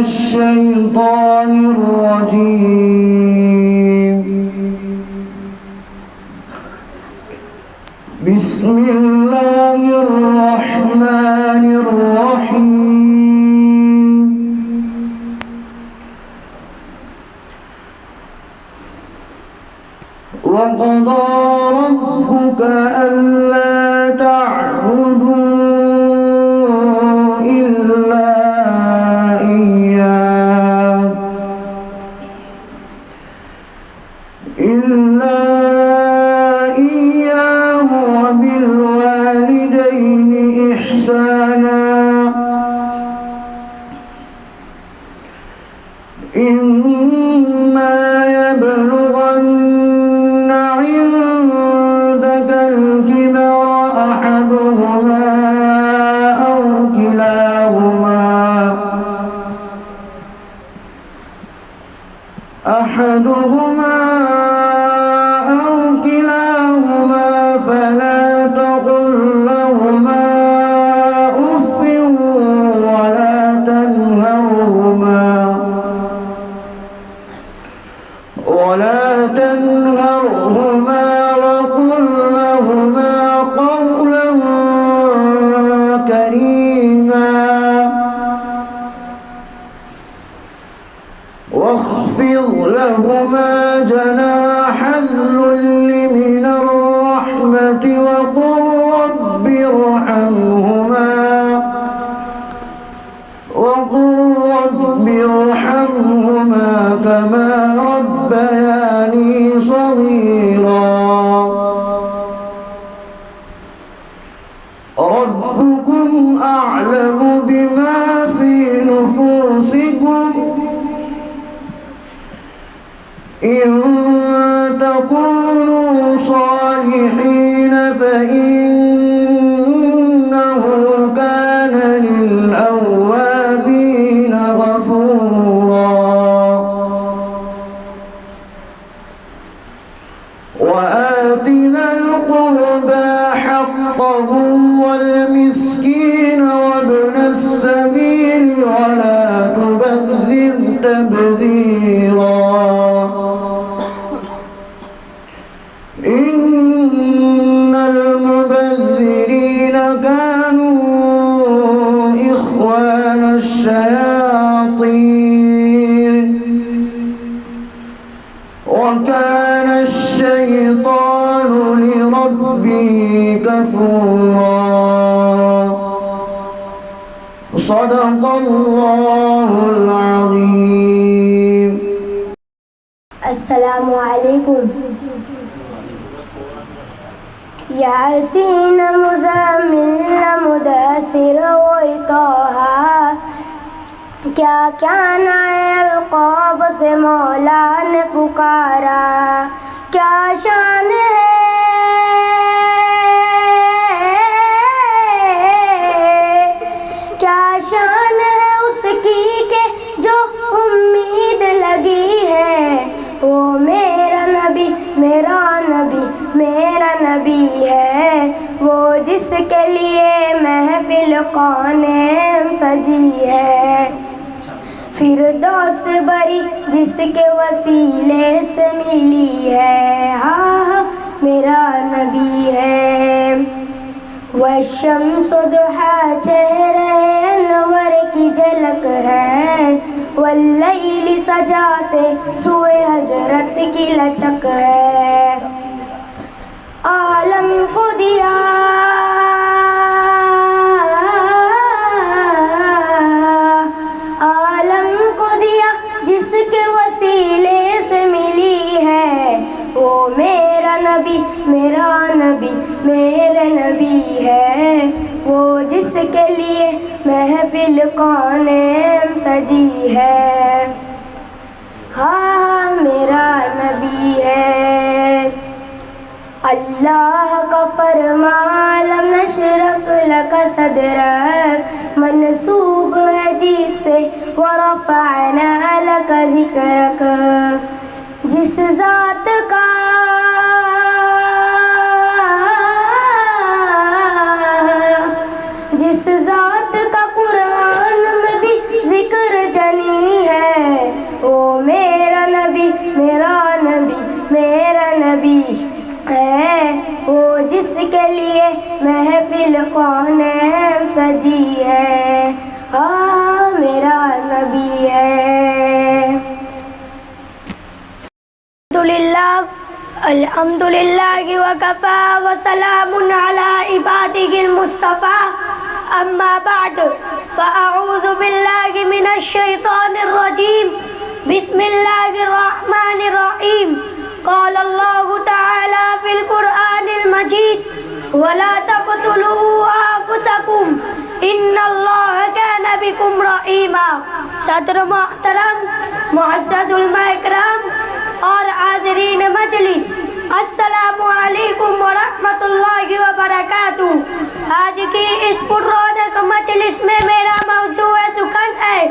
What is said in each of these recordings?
الشيطان الرجيم. بسم الله الرحمن الرحيم. وقضى ربك ألا تعبدوا إلا إياه وبالوالدين إحسانا إما يبلغن عندك الكبر أحدهما أو كلاهما فلا تقل لهما أف ولا تنهرهما وقل لهما قولا كريما واخفض لهما جناح الذل من الرحمة وقل رب ارحمهما كما ربياني صغيرا. ربكم أعلم بما في نفوسكم إن تكونوا صالحين فإنه كان للأوابين غفورا. وآت ذا القربى حقه والمسكين وابن السبيل ولا تبذر تبذيرا إن المبذرين كانوا إخوان الشياطين وكان الشيطان لربه كفورا. صدق الله العظيم. السلام علیکم. یاسین مزمل مدثر وطٰہٰ کیا نئے القاب سے مولا نے پکارا. کیا شان ہے اس کی کہ جو امید لگی ہے. وہ میرا نبی ہے. وہ جس کے لیے محفل قانم سجی ہے. فردوس بری جس کے وسیلے سے ملی ہے. ہاں میرا نبی ہے. والشمس ضحیٰ چہرہ انور کی جھلک ہے. واللیل سجاتے سوئے حضرت کی لچک ہے. عالم کو دیا جس کے وسیلے سے ملی ہے. وہ میرا نبی ہے. وہ جس کے لیے محفل قانم سجی ہے. ہاں میرا نبی ہے. اللہ کا فرمان لم نشرح لک صدرک منسوب ہے جس سے ورفعنا لک ذکرک. جس ذات کا قرآن میں بھی ذکر جنی میرا نبی ہے وہ جس کے لیے محفل کونین سجی ہے، ہاں میرا نبی ہے۔ الحمد للہ وکفا وسلام علی عبادہ المصطفیٰ، اما بعد فاعوذ باللہ من الشیطان الرجیم، بسم اللہ الرحمن الرحیم۔ قال اللہ تعالی فی القرآن المجید ولا تقتلوا انفسکم ان اللہ کان بکم رحیما۔ صدر محترم، معزز علماء اکرام اور حاضرین مجلس، السلام علیکم ورحمۃ اللہ وبرکاتہ۔ آج کی اس پررونق مجلس میں میرا موضوع سخن ہے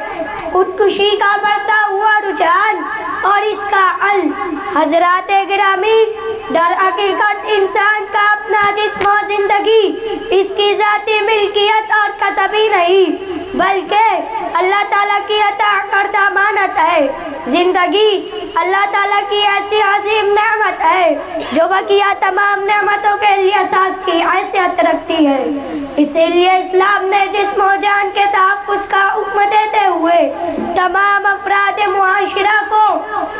خودکشی کا بڑھتا ہوا رجحان اور اس کا حل۔ حضرات گرامی، در حقیقت انسان کا اپنا جسم و زندگی اس کی ذاتی ملکیت اور کسبی نہیں بلکہ اللہ تعالیٰ کی عطا کردہ امانت ہے۔ زندگی اللہ تعالیٰ کی ایسی عظیم نعمت ہے جو بقیہ تمام نعمتوں کے لیے اساس کی حیثیت رکھتی ہے۔ اسی لیے اسلام نے جسم و جان کے تحفظ کا حکم دیتے ہوئے تمام افراد معاشرہ کو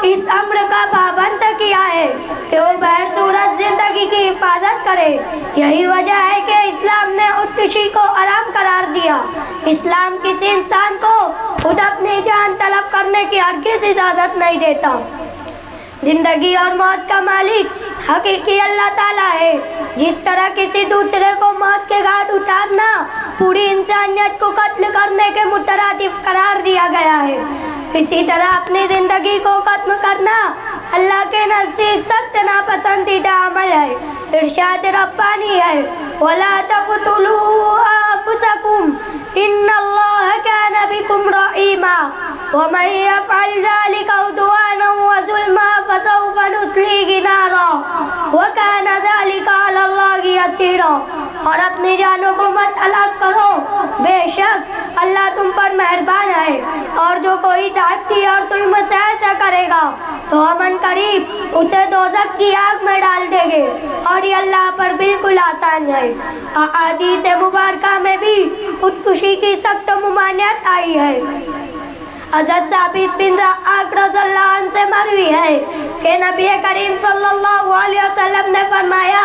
اس امر کا پابند کیا ہے کہ وہ بہر صورت زندگی کی حفاظت کرے۔ یہی وجہ ہے کہ اسلام نے خودکشی کو حرام قرار دیا۔ اسلام کسی انسان کو خود اپنی جان طلب کرنے کی ہرگز اجازت نہیں دیتا۔ زندگی اور موت کا مالک حقیقی اللہ تعالیٰ ہے۔ جس طرح کسی دوسرے کو موت کے گھاٹ اتارنا پوری انسانیت کو قتل کرنے کے مترادف قرار دیا گیا ہے، اسی طرح اپنی زندگی کو ختم کرنا اللہ کے نزدیک سخت ناپسندیدہ عمل ہے۔ ارشاد ربانی ہے وَلَا تَقْتُلُوا أَنفُسَكُمْ إِنَّ اللَّهَ كَانَ بِكُمْ رَحِيمًا وَمَن يَفْعَلْ ذَلِكَ عُدْوَانًا وَظُلْمًا فَسَوْفَ نُصْلِيهِ نَارًا وَكَانَ ذَلِكَ عَلَى اللَّهِ يَسِيرًا۔ اور اپنی جانوں کو مت ہلاک کرو، بے شک اللہ تم پر مہربان ہے، اور جو کوئی تعدی اور ظلم سے ایسا کرے گا تو ہم قریب اسے دوزخ کی آگ میں ڈال دیں گے، اور یہ اللہ پر بالکل آسان ہے۔ احادیث مبارکہ میں بھی خودکشی کی سخت ممانعت آئی ہے۔ حضرت ثابت بن ضحاک رضی اللہ عنہ سے مروی ہے کہ نبی کریم صلی اللہ علیہ وسلم نے فرمایا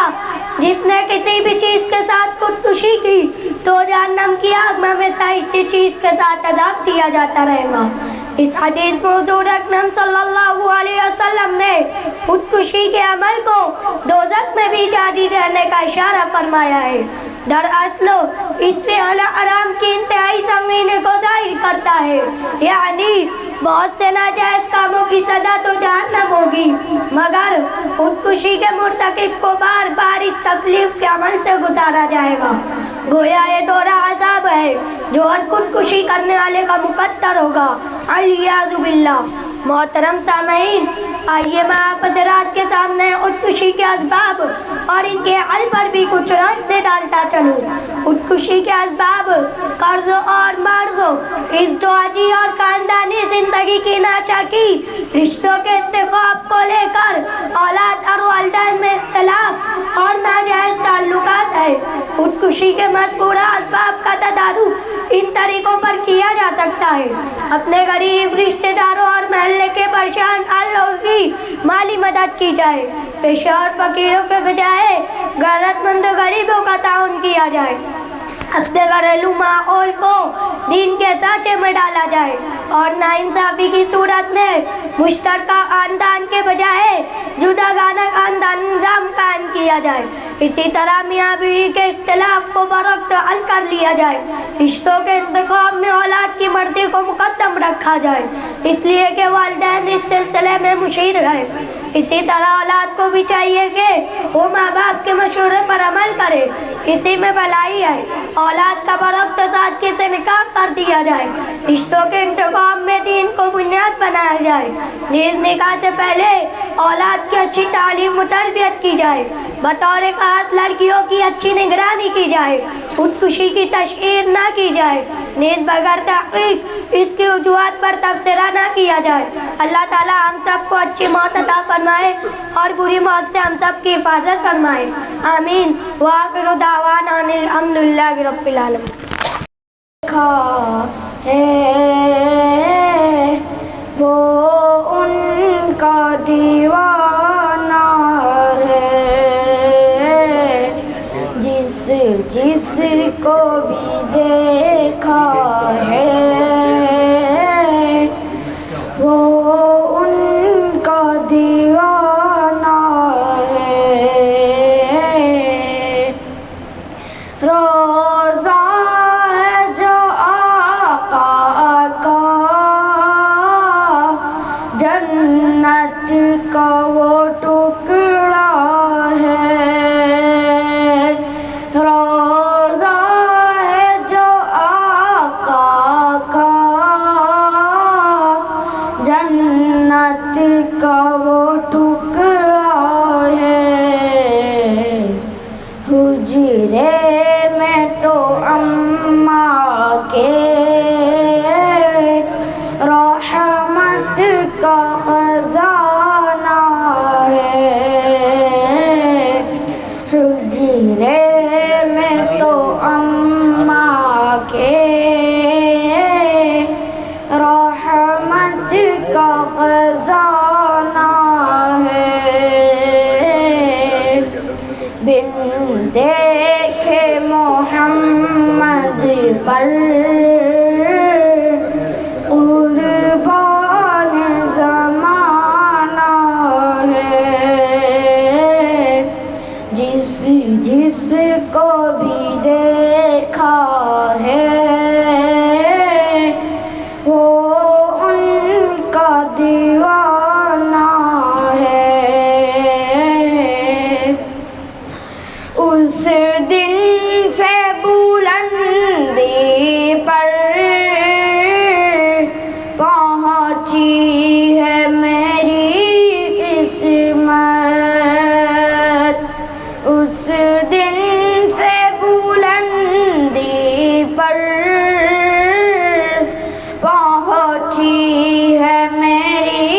جس نے کسی بھی چیز کے ساتھ خودکشی کی تو جہنم کی آگ میں ہمیشہ اسی چیز کے ساتھ عذاب دیا جاتا رہے گا۔ اس حدیث میں حضور اکرم صلی اللہ علیہ وسلم نے خودکشی کے عمل کو دوزخ میں بھی جاری رہنے کا اشارہ فرمایا ہے۔ دراصل اس فعل حرام کی انتہائی سنگینی کو ظاہر کرتا ہے، یعنی بہت سے ناجائز کاموں کی سزا تو جہنم ہوگی مگر خودکشی کے مرتکب کو بار بار اس تکلیف کے عمل سے گزارا جائے گا۔ گویا یہ دورہ عذاب ہے جو ہر خودکشی کرنے والے کا مقدر ہوگا، والعیاذ باللہ۔ محترم سامعین، آئیے میں آپ حضرات کے سامنے خودکشی کے اسباب اور ان کے حل پر بھی کچھ روشنی ڈالتا چلوں۔ خودکشی کے اسباب قرض اور مرض، ازدواجی اور خاندانی زندگی کی ناچاکی، رشتوں کے انتخاب کو لے کر اولاد اور والدین میں اختلاف اور ناجائز تعلقات ہے۔ خودکشی کے مذکورہ اسباب کا تدارک ان طریقوں پر کیا جا سکتا ہے: اپنے غریب رشتہ داروں اور محلے کے پریشان حال لوگوں کی مالی مدد کی جائے، پیشہ اور فقیروں کے بجائے غیرت مند غریبوں کا تعاون کیا جائے، اپنے گھریلو ماحول کو دین کے سانچے میں ڈالا جائے اور ناانصافی کی صورت میں مشترکہ خاندان کے بجائے جداگانہ خاندان نظام قائم کیا جائے۔ اسی طرح میاں بیوی کے اختلاف کو بروقت حل کر لیا جائے، رشتوں کے انتخاب میں اولاد کی مرضی کو مقدم رکھا جائے، اس لیے کہ والدین اس سلسلے میں مشیر ہیں۔ اسی طرح اولاد کو بھی چاہیے کہ وہ ماں باپ کے مشورے پر عمل کرے، اسی میں بھلائی ہے۔ اولاد کا بروقت سادگی سے نکاح کر دیا جائے، رشتوں کے انتخاب میں دین کو بنیاد بنایا جائے، نیز نکاح سے پہلے اولاد کی اچھی تعلیم و تربیت کی جائے، بطور خاص لڑکیوں کی اچھی نگرانی کی جائے، خودکشی کی تشہیر نہ کی جائے، نیز بغیر تحقیق اس کی وجوہات پر تبصرہ نہ کیا جائے۔ اللہ تعالیٰ ہم سب کو اچھی موت عطا فرمائے اور بری موت سے ہم سب کی حفاظت فرمائے، آمین۔ وآخر دعوانا ان الحمدللہ رب العالمین۔ وہ ان کا دیوانہ ہے، جس کو بھی دیکھا ہے وہ ان کا دیوانہ ہے۔ روزہ ہے جو آقا کا، جنت کا وہ ٹکڑا ہے۔ روزہ ہے جو آقا کا، جنت کا وہ ٹکڑا ہے۔ حجرے میں تو اماں کے رحمت کا خزانہ ہے۔ حجرے میں تو اماں کے رحمت کا خزانہ ہے۔ بن دیکھے محمد پر قربان زمانہ ہے۔ جس کو بھی دیکھا ہے وہ ان کا دیوانہ ہے۔ اس دن سے بلندی پر پہنچی ہے میری قسمت۔ اس دن سے بلندی پر پہنچی ہے میری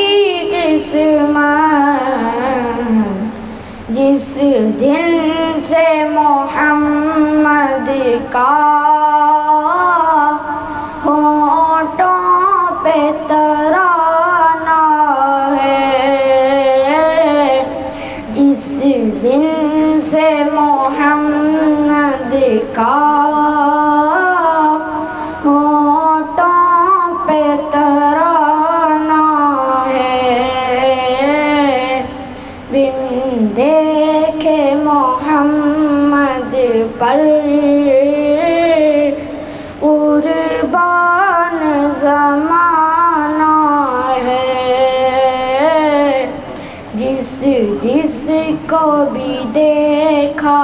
قسمت۔ جس دن سے محمد کا ہونٹوں پہ ترانہ ہے۔ جس دن سے محمد کا ہونٹوں پہ ترانہ ہے۔ بن دیکھے محمد پر قربان زمانہ ہے۔ جس کو بھی دیکھا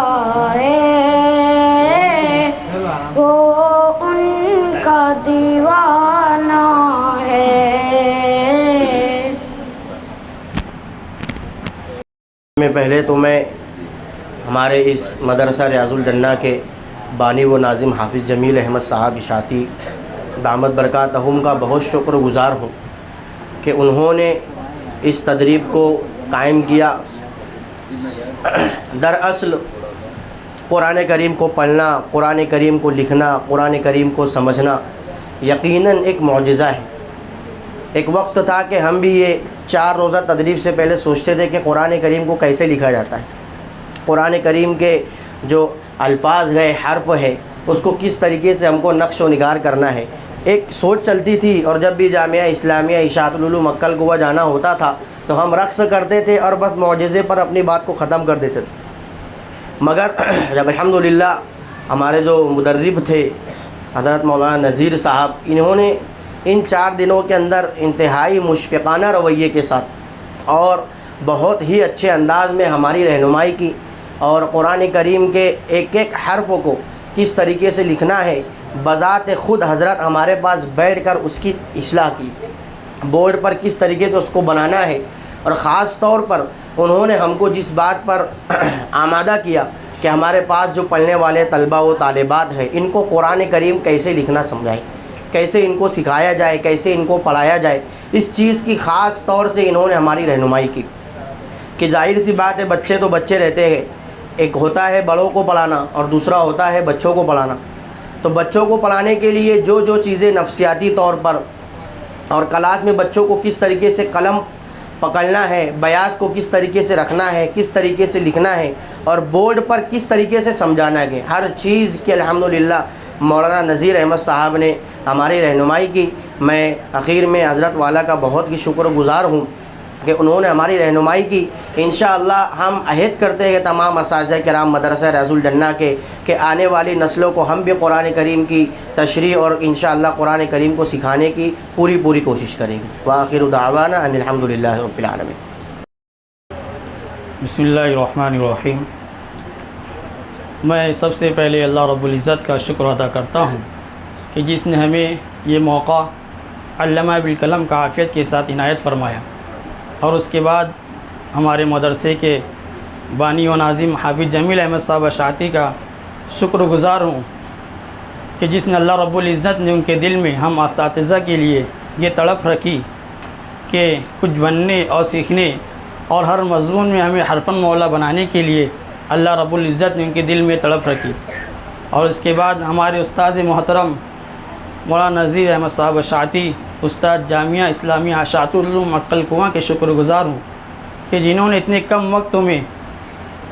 ہے وہ ان کا دیوانہ ہے۔ پہلے تو میں ہمارے اس مدرسہ ریاض الجنہ کے بانی و ناظم حافظ جمیل احمد صاحب اشاعتی دامت برکاتہم کا بہت شکر گزار ہوں کہ انہوں نے اس تدریب کو قائم کیا۔ دراصل قرآن کریم کو پڑھنا، قرآن کریم کو لکھنا، قرآن کریم کو سمجھنا یقیناً ایک معجزہ ہے۔ ایک وقت تھا کہ ہم بھی یہ 4 روزہ تدریب سے پہلے سوچتے تھے کہ قرآن کریم کو کیسے لکھا جاتا ہے، قرآن کریم کے جو الفاظ ہے، حرف ہے، اس کو کس طریقے سے ہم کو نقش و نگار کرنا ہے، ایک سوچ چلتی تھی۔ اور جب بھی جامعہ اسلامیہ اشاعت العلوم مکہ کو جانا ہوتا تھا تو ہم رقص کرتے تھے اور بس معجزے پر اپنی بات کو ختم کر دیتے تھے۔ مگر جب الحمدللہ ہمارے جو مدرب تھے حضرت مولانا نذیر صاحب، انہوں نے ان 4 دنوں کے اندر انتہائی مشفقانہ رویے کے ساتھ اور بہت ہی اچھے انداز میں ہماری رہنمائی کی، اور قرآن کریم کے ایک ایک حرف کو کس طریقے سے لکھنا ہے بذات خود حضرت ہمارے پاس بیٹھ کر اس کی اصلاح کی، بورڈ پر کس طریقے سے اس کو بنانا ہے، اور خاص طور پر انہوں نے ہم کو جس بات پر آمادہ کیا کہ ہمارے پاس جو پڑھنے والے طلبہ و طالبات ہیں ان کو قرآن کریم کیسے لکھنا سمجھائے، کیسے ان کو سکھایا جائے، کیسے ان کو پڑھایا جائے، اس چیز کی خاص طور سے انہوں نے ہماری رہنمائی کی کہ ظاہر سی بات ہے بچے تو بچے رہتے ہیں، ایک ہوتا ہے بڑوں کو پڑھانا اور دوسرا ہوتا ہے بچوں کو پڑھانا۔ تو بچوں کو پڑھانے کے لیے جو چیزیں نفسیاتی طور پر اور کلاس میں بچوں کو کس طریقے سے قلم پکڑنا ہے، بیاض کو کس طریقے سے رکھنا ہے، کس طریقے سے لکھنا ہے، اور بورڈ پر کس طریقے سے سمجھانا ہے، ہر چیز کی الحمدللہ مولانا نذیر احمد صاحب نے ہماری رہنمائی کی۔ میں اخیر میں حضرت والا کا بہت ہی شکر گزار ہوں کہ انہوں نے ہماری رہنمائی کی۔ انشاءاللہ ہم عہد کرتے ہیں تمام اساتذہ کرام مدرسہ ریاض الجنہ کے کہ آنے والی نسلوں کو ہم بھی قرآن کریم کی تشریح اور انشاءاللہ قرآن کریم کو سکھانے کی پوری کوشش کریں گے۔ وآخر دعوانا ان الحمدللہ رب العالمین۔ بسم اللہ الرحمن الرحیم۔ میں سب سے پہلے اللہ رب العزت کا شکر ادا کرتا ہوں کہ جس نے ہمیں یہ موقع علامہ بالقلم کا عافیت کے ساتھ عنایت فرمایا، اور اس کے بعد ہمارے مدرسے کے بانی و ناظم حافظ جمیل احمد صاحب اشاعتی کا شکر گزار ہوں کہ جس نے اللہ رب العزت نے ان کے دل میں ہم اساتذہ کے لیے یہ تڑپ رکھی کہ کچھ بننے اور سیکھنے اور ہر مضمون میں ہمیں حرفاً مولا بنانے کے لیے اللہ رب العزت نے ان کے دل میں تڑپ رکھی۔ اور اس کے بعد ہمارے استاذ محترم مولانا نذیر احمد صاحب اشاعتی استاد جامعہ اسلامیہ اشاعت العلوم عقل کنواں کے شکر گزار ہوں کہ جنہوں نے اتنے کم وقتوں میں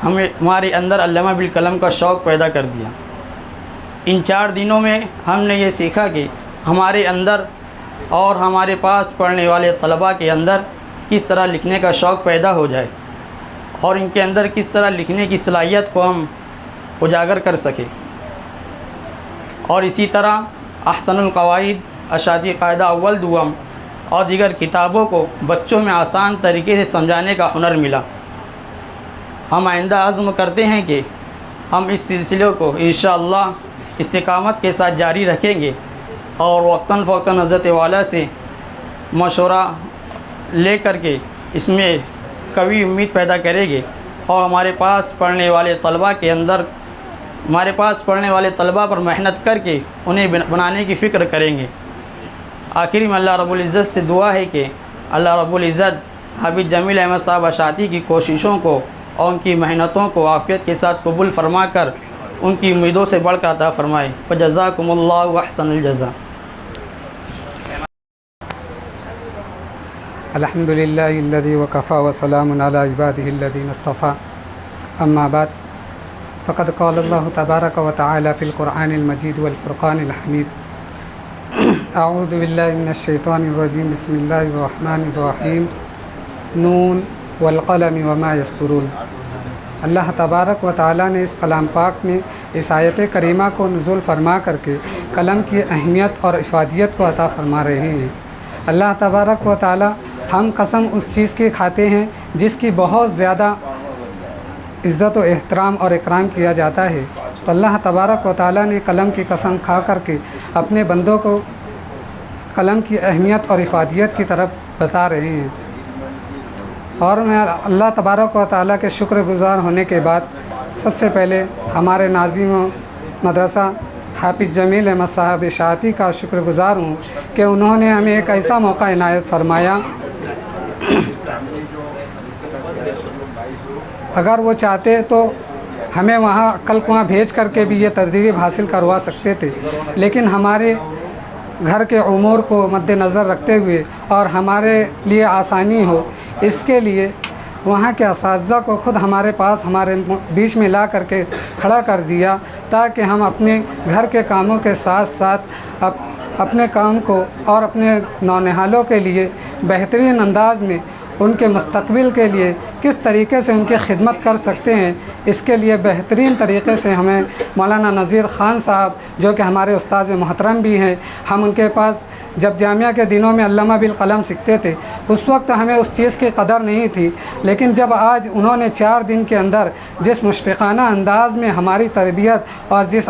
ہمارے اندر علامہ بالقلم کا شوق پیدا کر دیا۔ ان 4 دنوں میں ہم نے یہ سیکھا کہ ہمارے اندر اور ہمارے پاس پڑھنے والے طلباء کے اندر کس طرح لکھنے کا شوق پیدا ہو جائے اور ان کے اندر کس طرح لکھنے کی صلاحیت کو ہم اجاگر کر سکیں، اور اسی طرح احسن القواعد اشاعتی قاعدہ اول دوم اور دیگر کتابوں کو بچوں میں آسان طریقے سے سمجھانے کا ہنر ملا۔ ہم آئندہ عزم کرتے ہیں کہ ہم اس سلسلے کو انشاءاللہ استقامت کے ساتھ جاری رکھیں گے اور وقتاً فوقتاً حضرت والا سے مشورہ لے کر کے اس میں قوی امید پیدا کریں گے، اور ہمارے پاس پڑھنے والے طلباء پر محنت کر کے انہیں بنانے کی فکر کریں گے۔ آخری میں اللہ رب العزت سے دعا ہے کہ اللہ رب العزت حافظ جمیل احمد صاحب اشاعتی کی کوششوں کو اور ان کی محنتوں کو عافیت کے ساتھ قبول فرما کر ان کی امیدوں سے بڑھ کر عطا فرمائے۔ فجزاکم اللہ واحسن الجزاء۔ الحمد للہ الذی وکفی وسلام علی عبادہ الذین اصطفی، اما بعد فقد قال اللہ تبارک و تعالی فی القرآن المجید والفرقان الحمید، اعوذ باللہ من الشیطان الرجیم، بسم اللہ الرحمن الرحیم، نون والقلم وما یسطرون۔ اللہ تبارک و تعالی نے اس کلام پاک میں اس آیت کریمہ کو نزول فرما کر کے قلم کی اہمیت اور افادیت کو عطا فرما رہے ہیں۔ اللہ تبارک و تعالی ہم قسم اس چیز کی کھاتے ہیں جس کی بہت زیادہ عزت و احترام اور اکرام کیا جاتا ہے، تو اللہ تبارک و تعالی نے قلم کی قسم کھا کر کے اپنے بندوں کو قلم کی اہمیت اور افادیت کی طرف بتا رہے ہیں۔ اور میں اللہ تبارک و تعالی کے شکر گزار ہونے کے بعد سب سے پہلے ہمارے ناظم مدرسہ حافظ جمیل احمد صاحب اشاعتی کا شکر گزار ہوں کہ انہوں نے ہمیں ایک ایسا موقع عنایت فرمایا، اگر وہ چاہتے تو ہمیں وہاں عقل کنواں بھیج کر کے بھی یہ تدریب حاصل کروا سکتے تھے، لیکن ہمارے گھر کے امور کو مد نظر رکھتے ہوئے اور ہمارے لیے آسانی ہو اس کے لیے وہاں کے اساتذہ کو خود ہمارے پاس ہمارے بیچ میں لا کر کے کھڑا کر دیا تاکہ ہم اپنے گھر کے کاموں کے ساتھ ساتھ اپنے کام کو اور اپنے نونہالوں کے لیے بہترین انداز میں ان کے مستقبل کے لیے کس طریقے سے ان کی خدمت کر سکتے ہیں، اس کے لیے بہترین طریقے سے ہمیں مولانا نذیر خان صاحب جو کہ ہمارے استاذ محترم بھی ہیں، ہم ان کے پاس جب جامعہ کے دنوں میں علامہ بالقلم سیکھتے تھے اس وقت ہمیں اس چیز کی قدر نہیں تھی، لیکن جب آج انہوں نے 4 دن کے اندر جس مشفقانہ انداز میں ہماری تربیت اور جس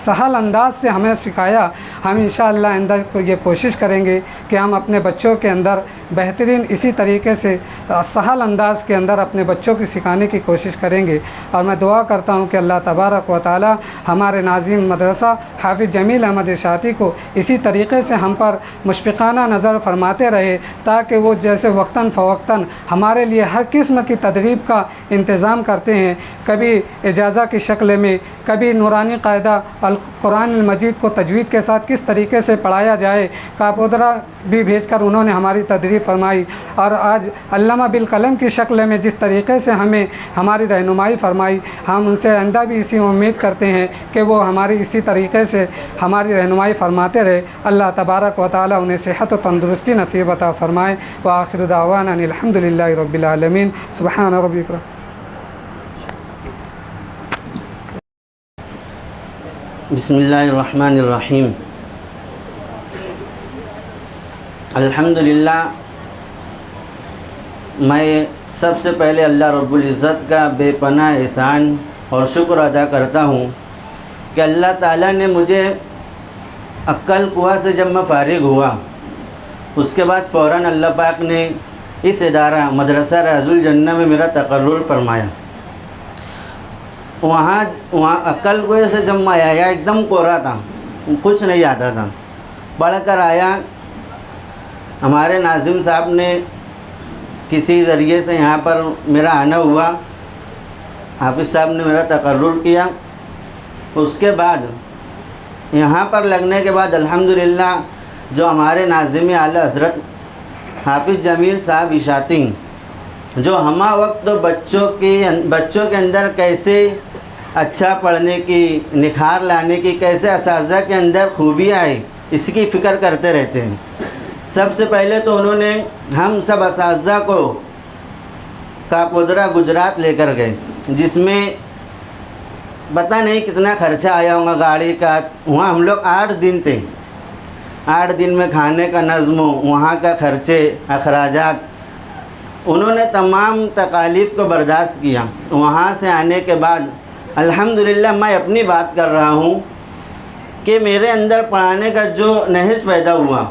سہل انداز سے ہمیں سکھایا، ہم انشاءاللہ آئندہ کو یہ کوشش کریں گے کہ ہم اپنے بچوں کے اندر بہترین اسی طریقے سے سہل انداز کے اندر اپنے بچوں کی سکھانے کی کوشش کریں گے۔ اور میں دعا کرتا ہوں کہ اللہ تبارک و تعالی ہمارے ناظم مدرسہ حافظ جمیل احمد اشاعتی کو اسی طریقے سے ہم پر مشفقانہ نظر فرماتے رہے، تاکہ وہ جیسے وقتاً فوقتاً ہمارے لیے ہر قسم کی تدریب کا انتظام کرتے ہیں، کبھی اجازہ کی شکل میں، کبھی نورانی قاعدہ القرآن المجید کو تجوید کے ساتھ کس طریقے سے پڑھایا جائے، کاپودرا بھی بھیج کر انہوں نے ہماری تدریب فرمائی، اور آج علامہ بالقلم کی شکل میں جس طریقے سے ہمیں ہماری رہنمائی فرمائی، ہم ان سے آئندہ بھی اسی امید کرتے ہیں کہ وہ ہماری اسی طریقے سے ہماری رہنمائی فرماتے رہے۔ اللہ تبارک و تعالی انہیں صحت و تندرستی نصیب عطا فرمائے۔ وآخر دعوانا ان الحمد للہ رب العالمین۔ سبحان ربک۔ بسم اللہ الرحمن الرحیم۔ الحمدللہ، میں سب سے پہلے اللہ رب العزت کا بے پناہ احسان اور شکر ادا کرتا ہوں کہ اللہ تعالیٰ نے مجھے عقل کنواں سے جب میں فارغ ہوا، اس کے بعد فوراً اللہ پاک نے اس ادارہ مدرسہ ریاض الجنہ میں میرا تقرر فرمایا۔ وہاں عقل کنویں سے جب میں آیا ایک دم کوڑا تھا، کچھ نہیں آتا تھا، پڑھ کر آیا۔ ہمارے ناظم صاحب نے کسی ذریعے سے یہاں پر میرا آنا ہوا، حافظ صاحب نے میرا تقرر کیا۔ اس کے بعد یہاں پر لگنے کے بعد الحمدللہ جو ہمارے ناظم اعلیٰ حضرت حافظ جمیل صاحب اشاعتی، جو ہمہ وقت بچوں کے اندر کیسے اچھا پڑھنے کی، نکھار لانے کی، کیسے اساتذہ کے اندر خوبیاں آئی، اس کی فکر کرتے رہتے ہیں۔ سب سے پہلے تو انہوں نے ہم سب اساتذہ کو کاپودرا گجرات لے کر گئے، جس میں پتہ نہیں کتنا خرچہ آیا ہوگا گاڑی کا۔ وہاں ہم لوگ 8 دن تھے، 8 دن میں کھانے کا نظم، وہاں کا خرچے، اخراجات، انہوں نے تمام تکالیف کو برداشت کیا۔ وہاں سے آنے کے بعد الحمدللہ میں اپنی بات کر رہا ہوں کہ میرے اندر پڑھانے کا جو نہج پیدا ہوا،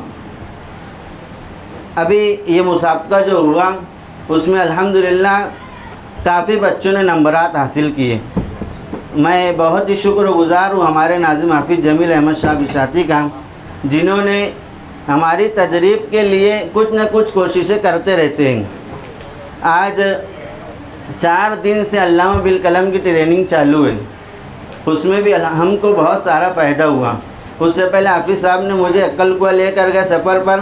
ابھی یہ مسابقہ جو ہوا اس میں الحمدللہ کافی بچوں نے نمبرات حاصل کیے۔ میں بہت ہی شکر گزار ہوں ہمارے ناظم حافظ جمیل احمد صاحب اشاعتی کا، جنہوں نے ہماری تدریب کے لیے کچھ نہ کچھ کوششیں کرتے رہتے ہیں۔ آج 4 دن سے علامہ بالقلم کی ٹریننگ چالو ہے، اس میں بھی ہم کو بہت سارا فائدہ ہوا۔ اس سے پہلے حافظ صاحب نے مجھے عقل کو لے کر گئے سفر پر،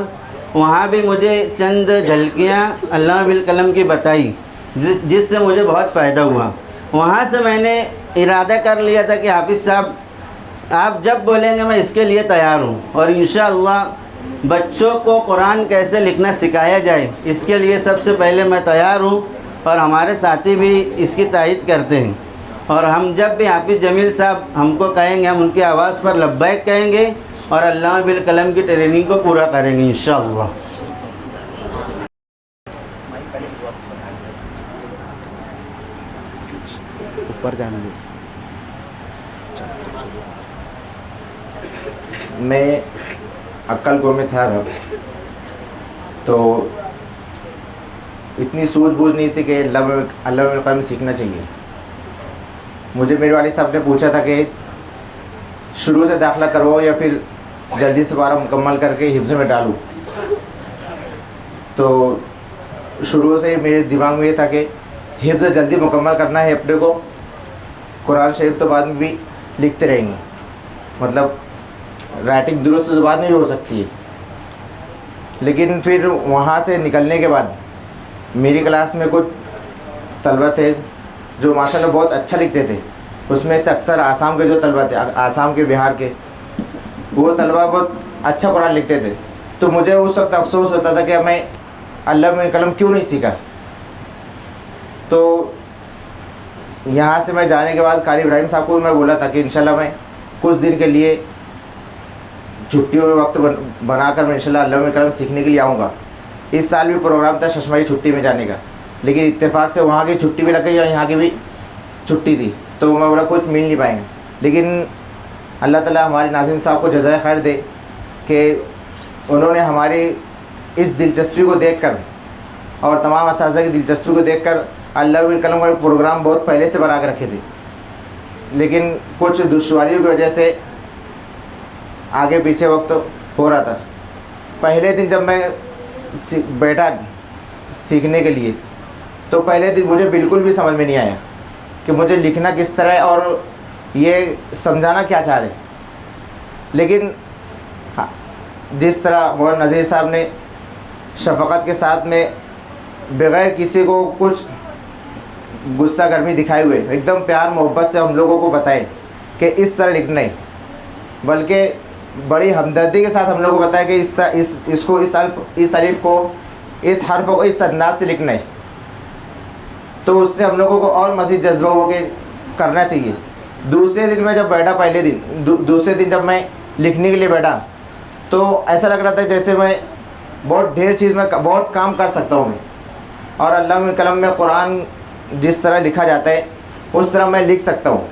وہاں بھی مجھے چند جھلکیاں علامہ بالقلم کی بتائی، جس سے مجھے بہت فائدہ ہوا۔ وہاں سے میں نے ارادہ کر لیا تھا کہ حافظ صاحب آپ جب بولیں گے میں اس کے لیے تیار ہوں، اور انشاءاللہ بچوں کو قرآن کیسے لکھنا سکھایا جائے اس کے لیے سب سے پہلے میں تیار ہوں، اور ہمارے ساتھی بھی اس کی تائید کرتے ہیں۔ اور ہم جب بھی حافظ جمیل صاحب ہم کو کہیں گے، ہم ان کی آواز پر لبیک کہیں گے اور علامہ بالقلم کی ٹریننگ کو پورا کریں گے انشاءاللہ۔ میں عقل کو میں تھا تب، تو اتنی سوجھ بوجھ نہیں تھی کہ علامہ بالقلم سیکھنا چاہیے۔ مجھے میرے والد صاحب نے پوچھا تھا کہ شروع سے داخلہ کرواؤ یا پھر جلدی سے پارہ مکمل کر کے حفظ میں ڈالوں، تو شروع سے میرے دماغ میں یہ تھا کہ حفظ جلدی مکمل کرنا ہے اپنے کو، قرآن شریف تو بعد میں بھی لکھتے رہیں گے، مطلب رائٹنگ درست تو بعد میں بھی ہو سکتی ہے۔ لیکن پھر وہاں سے نکلنے کے بعد میری کلاس میں کچھ طلبہ تھے جو ماشاءاللہ بہت اچھا لکھتے تھے، اس میں سے اکثر آسام کے جو طلبہ تھے، آسام کے، بہار کے، وہ طلبہ بہت اچھا قرآن لکھتے تھے۔ تو مجھے اس وقت افسوس ہوتا تھا کہ میں علامہ قلم کیوں نہیں سیکھا. تو یہاں سے میں جانے کے بعد قاری ابراہیم صاحب کو میں بولا تھا کہ انشاءاللہ میں کچھ دن کے لیے چھٹیوں میں وقت بنا کر میں انشاءاللہ علامہ قلم سیکھنے کے لیے آؤں گا. اس سال بھی پروگرام تھا ششماہی چھٹی میں جانے کا, لیکن اتفاق سے وہاں کی چھٹی بھی لگ گئی اور یہاں کی بھی چھٹی تھی, تو میں بولا کچھ مل نہیں پائیں گے. لیکن اللہ تعالیٰ ہمارے ناظم صاحب کو جزائے خیر دے کہ انہوں نے ہماری اس دلچسپی کو دیکھ کر اور تمام اساتذہ کی دلچسپی کو دیکھ کر علامہ قلم کا پروگرام بہت پہلے سے بنا کے رکھے تھے, لیکن کچھ دشواریوں کی وجہ سے آگے پیچھے وقت ہو رہا تھا. پہلے دن جب میں بیٹھا سیکھنے کے لیے تو پہلے دن مجھے بالکل بھی سمجھ میں نہیں آیا کہ مجھے لکھنا کس طرح ہے اور یہ سمجھانا کیا چاہ رہے ہیں. لیکن جس طرح مولانا نذیر صاحب نے شفقت کے ساتھ میں بغیر کسی کو کچھ غصہ گرمی دکھائے ہوئے ایک دم پیار محبت سے ہم لوگوں کو بتائے کہ اس طرح لکھنا ہے, بلکہ بڑی ہمدردی کے ساتھ ہم لوگوں کو بتایا کہ اس الف کو اس حرف کو اس انداز سے لکھنا ہے, تو اس سے ہم لوگوں کو اور مزید جذبہ ہو کے کرنا چاہیے. دوسرے دن میں جب بیٹھا دوسرے دن جب میں لکھنے کے لیے بیٹھا تو ایسا لگ رہا تھا جیسے میں بہت ڈھیر چیز میں بہت کام کر سکتا ہوں میں, اور علامہ قلم میں قرآن جس طرح لکھا جاتا ہے اس طرح میں لکھ سکتا ہوں.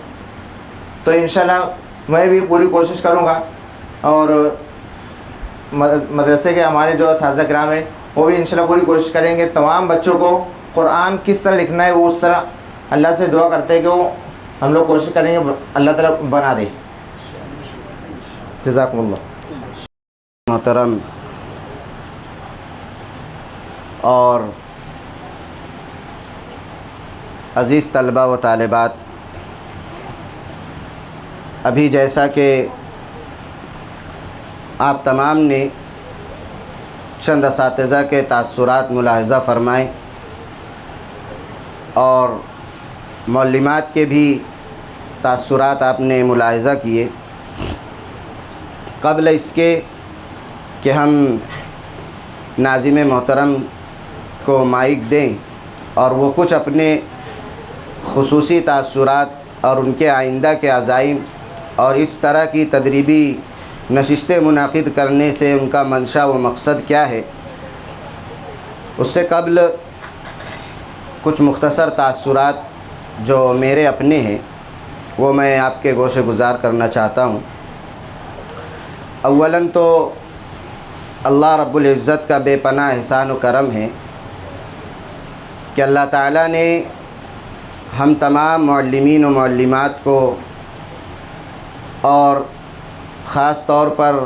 تو انشاءاللہ میں بھی پوری کوشش کروں گا, اور مدرسے کے ہمارے جو اساتذہ کرام ہیں وہ بھی انشاءاللہ پوری کوشش کریں گے تمام بچوں کو قرآن کس طرح لکھنا ہے وہ اس طرح اللہ سے دعا کرتے ہیں کہ وہ ہم لوگ کوشش کریں گے اللہ تعالیٰ بنا دے. جزاکم اللہ. محترم اور عزیز طلبہ و طالبات, ابھی جیسا کہ آپ تمام نے چند اساتذہ کے تاثرات ملاحظہ فرمائے اور معلمات کے بھی تاثرات آپ نے ملاحظہ کیے. قبل اس کے کہ ہم ناظم محترم کو مائک دیں اور وہ کچھ اپنے خصوصی تاثرات اور ان کے آئندہ کے عزائم اور اس طرح کی تدریبی نشستیں منعقد کرنے سے ان کا منشا و مقصد کیا ہے, اس سے قبل کچھ مختصر تاثرات جو میرے اپنے ہیں وہ میں آپ کے گوشے گزار کرنا چاہتا ہوں. اولاً تو اللہ رب العزت کا بے پناہ احسان و کرم ہے کہ اللہ تعالیٰ نے ہم تمام معلمین و معلمات کو اور خاص طور پر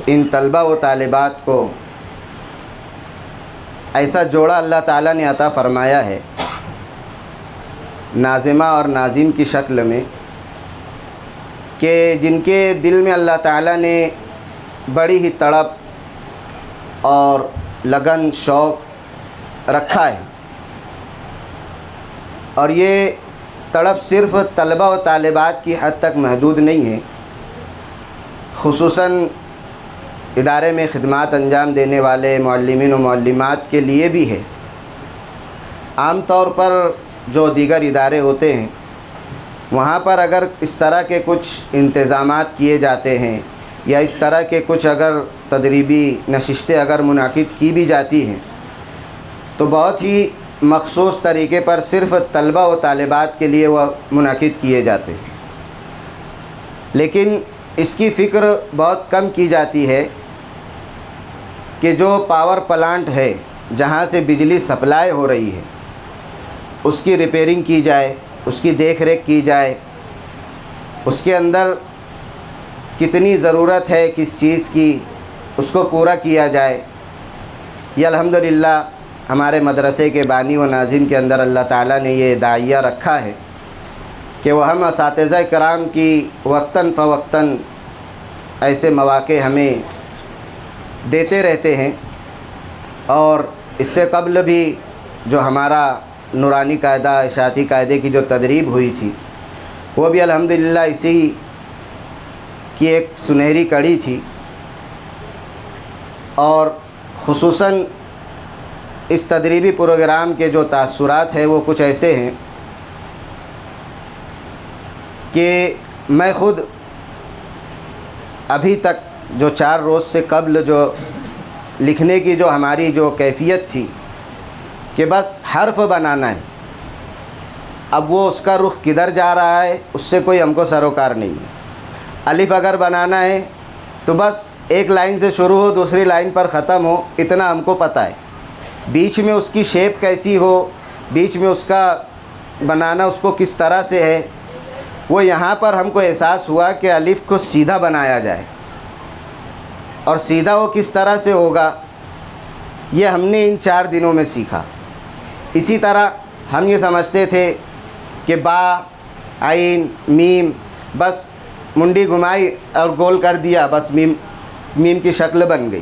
ان طلبہ و طالبات کو ایسا جوڑا اللہ تعالیٰ نے عطا فرمایا ہے ناظمہ اور ناظم کی شکل میں کہ جن کے دل میں اللہ تعالیٰ نے بڑی ہی تڑپ اور لگن شوق رکھا ہے, اور یہ تڑپ صرف طلبہ و طالبات کی حد تک محدود نہیں ہے, خصوصاً ادارے میں خدمات انجام دینے والے معلمین و معلمات کے لیے بھی ہے. عام طور پر جو دیگر ادارے ہوتے ہیں وہاں پر اگر اس طرح کے کچھ انتظامات کیے جاتے ہیں یا اس طرح کے کچھ اگر تدریبی نشستیں اگر منعقد کی بھی جاتی ہیں تو بہت ہی مخصوص طریقے پر صرف طلبہ و طالبات کے لیے وہ منعقد کیے جاتے ہیں, لیکن اس کی فکر بہت کم کی جاتی ہے کہ جو پاور پلانٹ ہے جہاں سے بجلی سپلائی ہو رہی ہے اس کی ریپیرنگ کی جائے, اس کی دیکھ ریکھ کی جائے, اس کے اندر کتنی ضرورت ہے کس چیز کی اس کو پورا کیا جائے. یہ الحمدللہ ہمارے مدرسے کے بانی و ناظم کے اندر اللہ تعالیٰ نے یہ داعیہ رکھا ہے کہ وہ ہم اساتذہ کرام کی وقتاً فوقتاً ایسے مواقع ہمیں دیتے رہتے ہیں. اور اس سے قبل بھی جو ہمارا نورانی قاعدہ اشاعتی قاعدے کی جو تدریب ہوئی تھی وہ بھی الحمدللہ اسی کی ایک سنہری کڑی تھی, اور خصوصاً اس تدریبی پروگرام کے جو تاثرات ہیں وہ کچھ ایسے ہیں کہ میں خود ابھی تک جو 4 روز سے قبل جو لکھنے کی جو ہماری جو کیفیت تھی کہ بس حرف بنانا ہے، اب وہ اس کا رخ کدھر جا رہا ہے اس سے کوئی ہم کو سروکار نہیں ہے۔ الف اگر بنانا ہے تو بس ایک لائن سے شروع ہو دوسری لائن پر ختم ہو، اتنا ہم کو پتہ ہے۔ بیچ میں اس کی شیپ کیسی ہو، بیچ میں اس کا بنانا اس کو کس طرح سے ہے، وہ یہاں پر ہم کو احساس ہوا کہ الف کو سیدھا بنایا جائے، اور سیدھا وہ کس طرح سے ہوگا یہ ہم نے ان 4 دنوں میں سیکھا۔ اسی طرح ہم یہ سمجھتے تھے کہ با، عین، میم، بس منڈی گھمائی اور گول کر دیا، بس میم کی شکل بن گئی۔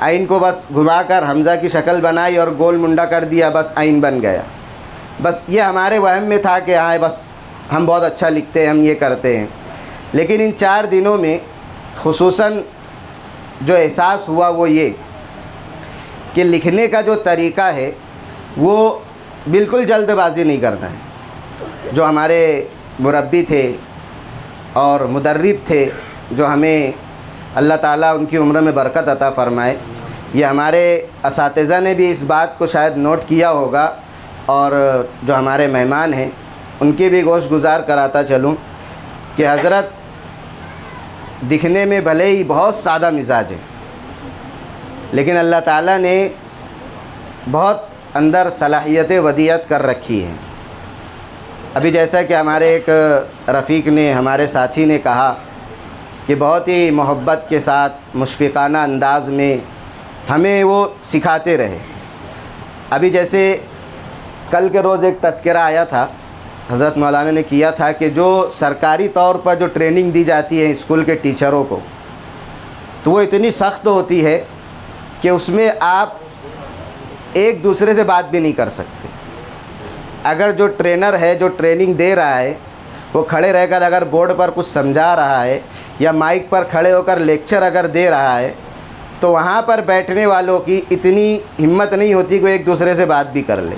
عین کو بس گھما کر حمزہ کی شکل بنائی اور گول منڈا کر دیا، بس عین بن گیا۔ بس یہ ہمارے وہم میں تھا کہ ہاں بس ہم بہت اچھا لکھتے ہیں، ہم یہ کرتے ہیں۔ لیکن ان 4 دنوں میں خصوصاً جو احساس ہوا وہ یہ کہ لکھنے کا جو طریقہ ہے وہ بالکل جلد بازی نہیں کرنا ہے۔ جو ہمارے مربی تھے اور مدرب تھے، جو ہمیں اللہ تعالیٰ ان کی عمر میں برکت عطا فرمائے، یہ ہمارے اساتذہ نے بھی اس بات کو شاید نوٹ کیا ہوگا، اور جو ہمارے مہمان ہیں ان کی بھی گوش گزار کراتا چلوں کہ حضرت دکھنے میں بھلے ہی بہت سادہ مزاج ہے، لیکن اللہ تعالیٰ نے بہت اندر صلاحیت ودیعت کر رکھی ہے۔ ابھی جیسا کہ ہمارے ایک رفیق نے، ہمارے ساتھی نے کہا کہ بہت ہی محبت کے ساتھ مشفقانہ انداز میں ہمیں وہ سکھاتے رہے۔ ابھی جیسے کل کے روز ایک تذکرہ آیا تھا، حضرت مولانا نے کیا تھا کہ جو سرکاری طور پر جو ٹریننگ دی جاتی ہے اسکول کے ٹیچروں کو، تو وہ اتنی سخت ہوتی ہے کہ اس میں آپ ایک دوسرے سے بات بھی نہیں کر سکتے۔ اگر جو ٹرینر ہے جو ٹریننگ دے رہا ہے وہ کھڑے رہ کر اگر بورڈ پر کچھ سمجھا رہا ہے یا مائک پر کھڑے ہو کر لیکچر اگر دے رہا ہے، تو وہاں پر بیٹھنے والوں کی اتنی ہمت نہیں ہوتی کہ وہ ایک دوسرے سے بات بھی کر لے،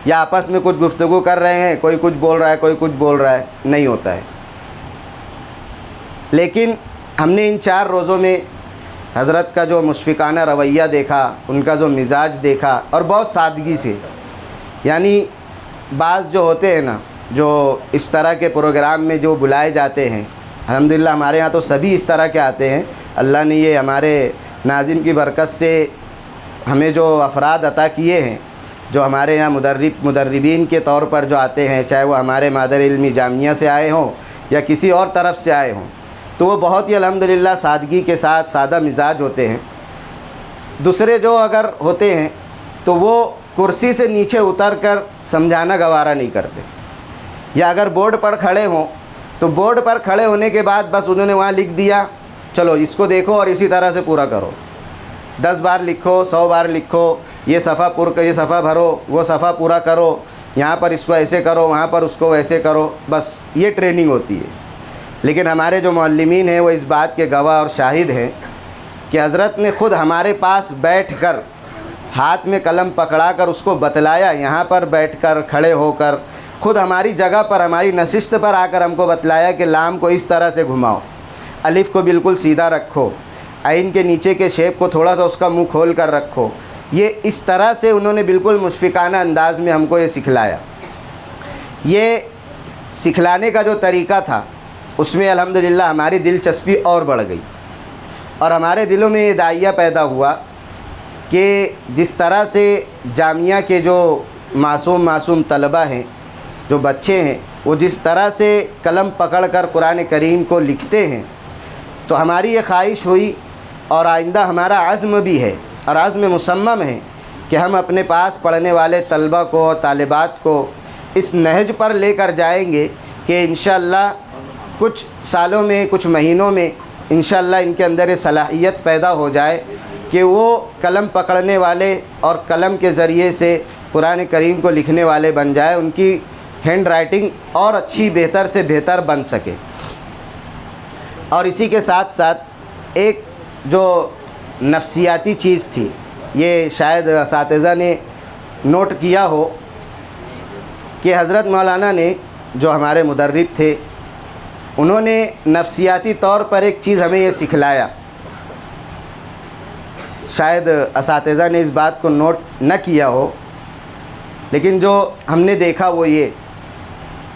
یا آپس میں کچھ گفتگو کر رہے ہیں، کوئی کچھ بول رہا ہے کوئی کچھ بول رہا ہے، نہیں ہوتا ہے۔ لیکن ہم نے ان 4 روزوں میں حضرت کا جو مشفقانہ رویہ دیکھا، ان کا جو مزاج دیکھا، اور بہت سادگی سے، یعنی بعض جو ہوتے ہیں نا جو اس طرح کے پروگرام میں جو بلائے جاتے ہیں، الحمدللہ ہمارے یہاں تو سبھی اس طرح کے آتے ہیں۔ اللہ نے یہ ہمارے ناظم کی برکت سے ہمیں جو افراد عطا کیے ہیں، جو ہمارے یہاں مدربین کے طور پر جو آتے ہیں، چاہے وہ ہمارے مادر علمی جامعہ سے آئے ہوں یا کسی اور طرف سے آئے ہوں، تو وہ بہت ہی الحمدللہ سادگی کے ساتھ سادہ مزاج ہوتے ہیں۔ دوسرے جو اگر ہوتے ہیں تو وہ کرسی سے نیچے اتر کر سمجھانا گوارا نہیں کرتے، یا اگر بورڈ پر کھڑے ہوں تو بورڈ پر کھڑے ہونے کے بعد بس انہوں نے وہاں لکھ دیا، چلو اس کو دیکھو اور اسی طرح سے پورا کرو، 10 بار لکھو، 100 بار لکھو، یہ صفحہ بھرو، وہ صفحہ پورا کرو، یہاں پر اس کو ایسے کرو، وہاں پر اس کو ویسے کرو، بس یہ ٹریننگ ہوتی ہے۔ لیکن ہمارے جو معلمین ہیں وہ اس بات کے گواہ اور شاہد ہیں کہ حضرت نے خود ہمارے پاس بیٹھ کر ہاتھ میں قلم پکڑا کر اس کو بتلایا، یہاں پر بیٹھ کر کھڑے ہو کر خود ہماری جگہ پر ہماری نشست پر آ کر ہم کو بتلایا کہ لام کو اس طرح سے گھماؤ، الف کو بالکل سیدھا رکھو، عین کے نیچے کے شیپ کو تھوڑا سا اس کا منہ کھول کر رکھو۔ یہ اس طرح سے انہوں نے بالکل مشفقانہ انداز میں ہم کو یہ سکھلایا۔ یہ سکھلانے کا جو طریقہ تھا اس میں الحمدللہ ہماری دلچسپی اور بڑھ گئی، اور ہمارے دلوں میں یہ داعیہ پیدا ہوا کہ جس طرح سے جامعہ کے جو معصوم طلبہ ہیں، جو بچے ہیں، وہ جس طرح سے قلم پکڑ کر قرآن کریم کو لکھتے ہیں، تو ہماری یہ خواہش ہوئی، اور آئندہ ہمارا عزم بھی ہے اور عزم مصمم ہے کہ ہم اپنے پاس پڑھنے والے طلبہ کو اور طالبات کو اس نہج پر لے کر جائیں گے کہ انشاءاللہ کچھ سالوں میں، کچھ مہینوں میں انشاءاللہ ان کے اندر یہ صلاحیت پیدا ہو جائے کہ وہ قلم پکڑنے والے اور قلم کے ذریعے سے قرآن کریم کو لکھنے والے بن جائے، ان کی ہینڈ رائٹنگ اور اچھی بہتر سے بہتر بن سکے۔ اور اسی کے ساتھ ساتھ ایک جو نفسیاتی چیز تھی یہ شاید اساتذہ نے نوٹ کیا ہو کہ حضرت مولانا نے جو ہمارے مدرب تھے انہوں نے نفسیاتی طور پر ایک چیز ہمیں یہ سکھلایا. شاید اساتذہ نے اس بات کو نوٹ نہ کیا ہو، لیکن جو ہم نے دیکھا وہ یہ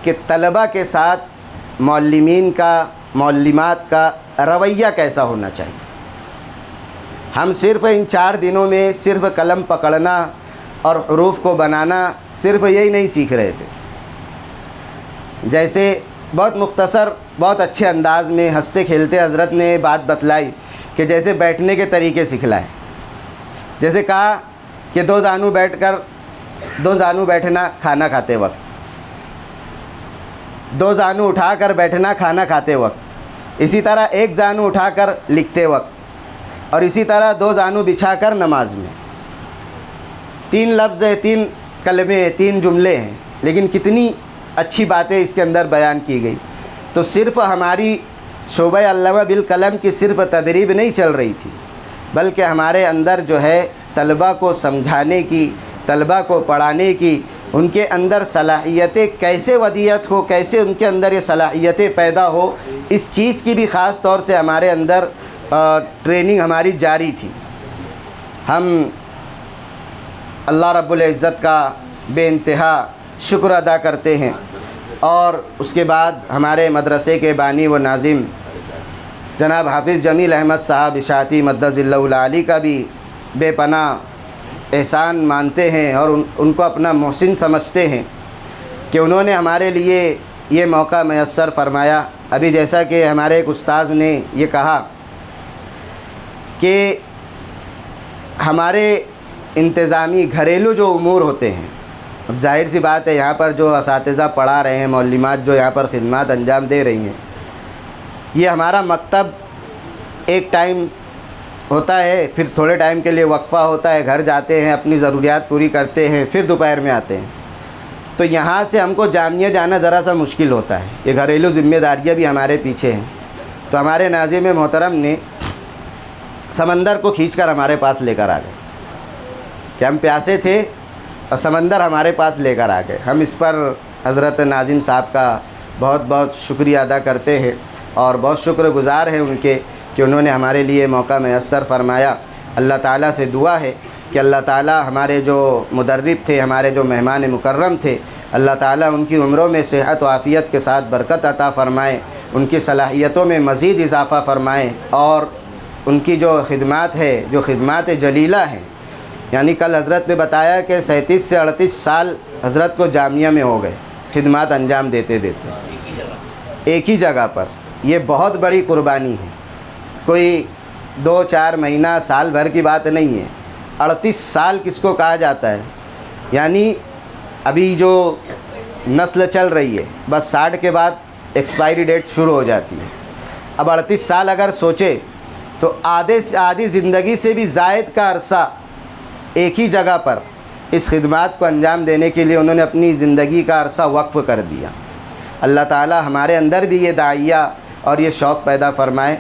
کہ طلبہ کے ساتھ معلمین کا، معلمات کا رویہ کیسا ہونا چاہیے. ہم صرف ان 4 دنوں میں صرف قلم پکڑنا اور حروف کو بنانا صرف یہی نہیں سیکھ رہے تھے. جیسے بہت مختصر، بہت اچھے انداز میں ہنستے کھیلتے حضرت نے بات بتلائی کہ جیسے بیٹھنے کے طریقے سکھلائے. جیسے کہا کہ 2 زانو بیٹھنا کھانا کھاتے وقت، 2 زانو اٹھا کر بیٹھنا کھانا کھاتے وقت، اسی طرح 1 زانو اٹھا کر لکھتے وقت، اور اسی طرح 2 زانو بچھا کر نماز میں. 3 لفظ ہے، 3 کلمے، 3 جملے ہیں، لیکن کتنی اچھی باتیں اس کے اندر بیان کی گئی. تو صرف ہماری شعبہ علامہ بالقلم کی صرف تدریب نہیں چل رہی تھی، بلکہ ہمارے اندر جو ہے طلبہ کو سمجھانے کی، طلبہ کو پڑھانے کی، ان کے اندر صلاحیتیں کیسے ودیت ہو، کیسے ان کے اندر یہ صلاحیتیں پیدا ہو، اس چیز کی بھی خاص طور سے ہمارے اندر ٹریننگ ہماری جاری تھی. ہم اللہ رب العزت کا بے انتہا شکر ادا کرتے ہیں. اور اس کے بعد ہمارے مدرسے کے بانی و ناظم جناب حافظ جمیل احمد صاحب اشاعتی مدظ اللہ العالی کا بھی بے پناہ احسان مانتے ہیں اور ان کو اپنا محسن سمجھتے ہیں کہ انہوں نے ہمارے لیے یہ موقع میسر فرمایا. ابھی جیسا کہ ہمارے ایک استاذ نے یہ کہا کہ ہمارے انتظامی گھریلو جو امور ہوتے ہیں، اب ظاہر سی بات ہے یہاں پر جو اساتذہ پڑھا رہے ہیں، معلمات جو یہاں پر خدمات انجام دے رہی ہیں، یہ ہمارا مکتب ایک ٹائم ہوتا ہے، پھر تھوڑے ٹائم کے لیے وقفہ ہوتا ہے، گھر جاتے ہیں، اپنی ضروریات پوری کرتے ہیں، پھر دوپہر میں آتے ہیں. تو یہاں سے ہم کو جامعہ جانا ذرا سا مشکل ہوتا ہے. یہ گھریلو ذمہ داریاں بھی ہمارے پیچھے ہیں. تو ہمارے ناظم محترم نے سمندر کو کھینچ کر ہمارے پاس لے کر آ گئے کہ ہم پیاسے تھے اور سمندر ہمارے پاس لے کر آ گئے. ہم اس پر حضرت ناظم صاحب کا بہت بہت شکریہ ادا کرتے ہیں اور بہت شکر گزار ہیں ان کے کہ انہوں نے ہمارے لیے موقع میسر فرمایا. اللہ تعالیٰ سے دعا ہے کہ اللہ تعالیٰ ہمارے جو مدرب تھے، ہمارے جو مہمان مکرم تھے، اللہ تعالیٰ ان کی عمروں میں صحت و عافیت کے ساتھ برکت عطا فرمائے، ان کی صلاحیتوں میں مزید اضافہ فرمائے، اور ان کی جو خدمات ہے، جو خدمات جلیلہ ہیں، یعنی کل حضرت نے بتایا کہ 37 سے 38 سال حضرت کو جامعہ میں ہو گئے خدمات انجام دیتے ایک ہی جگہ پر. یہ بہت بڑی قربانی ہے، کوئی 2-4 مہینہ سال بھر کی بات نہیں ہے. 38 سال کس کو کہا جاتا ہے؟ یعنی ابھی جو نسل چل رہی ہے بس 60 کے بعد ایکسپائری ڈیٹ شروع ہو جاتی ہے. اب 38 سال اگر سوچے تو آدھے سے آدھی زندگی سے بھی زائد کا عرصہ ایک ہی جگہ پر اس خدمات کو انجام دینے کے لیے انہوں نے اپنی زندگی کا عرصہ وقف کر دیا. اللہ تعالی ہمارے اندر بھی یہ داعیہ اور یہ شوق پیدا فرمائے.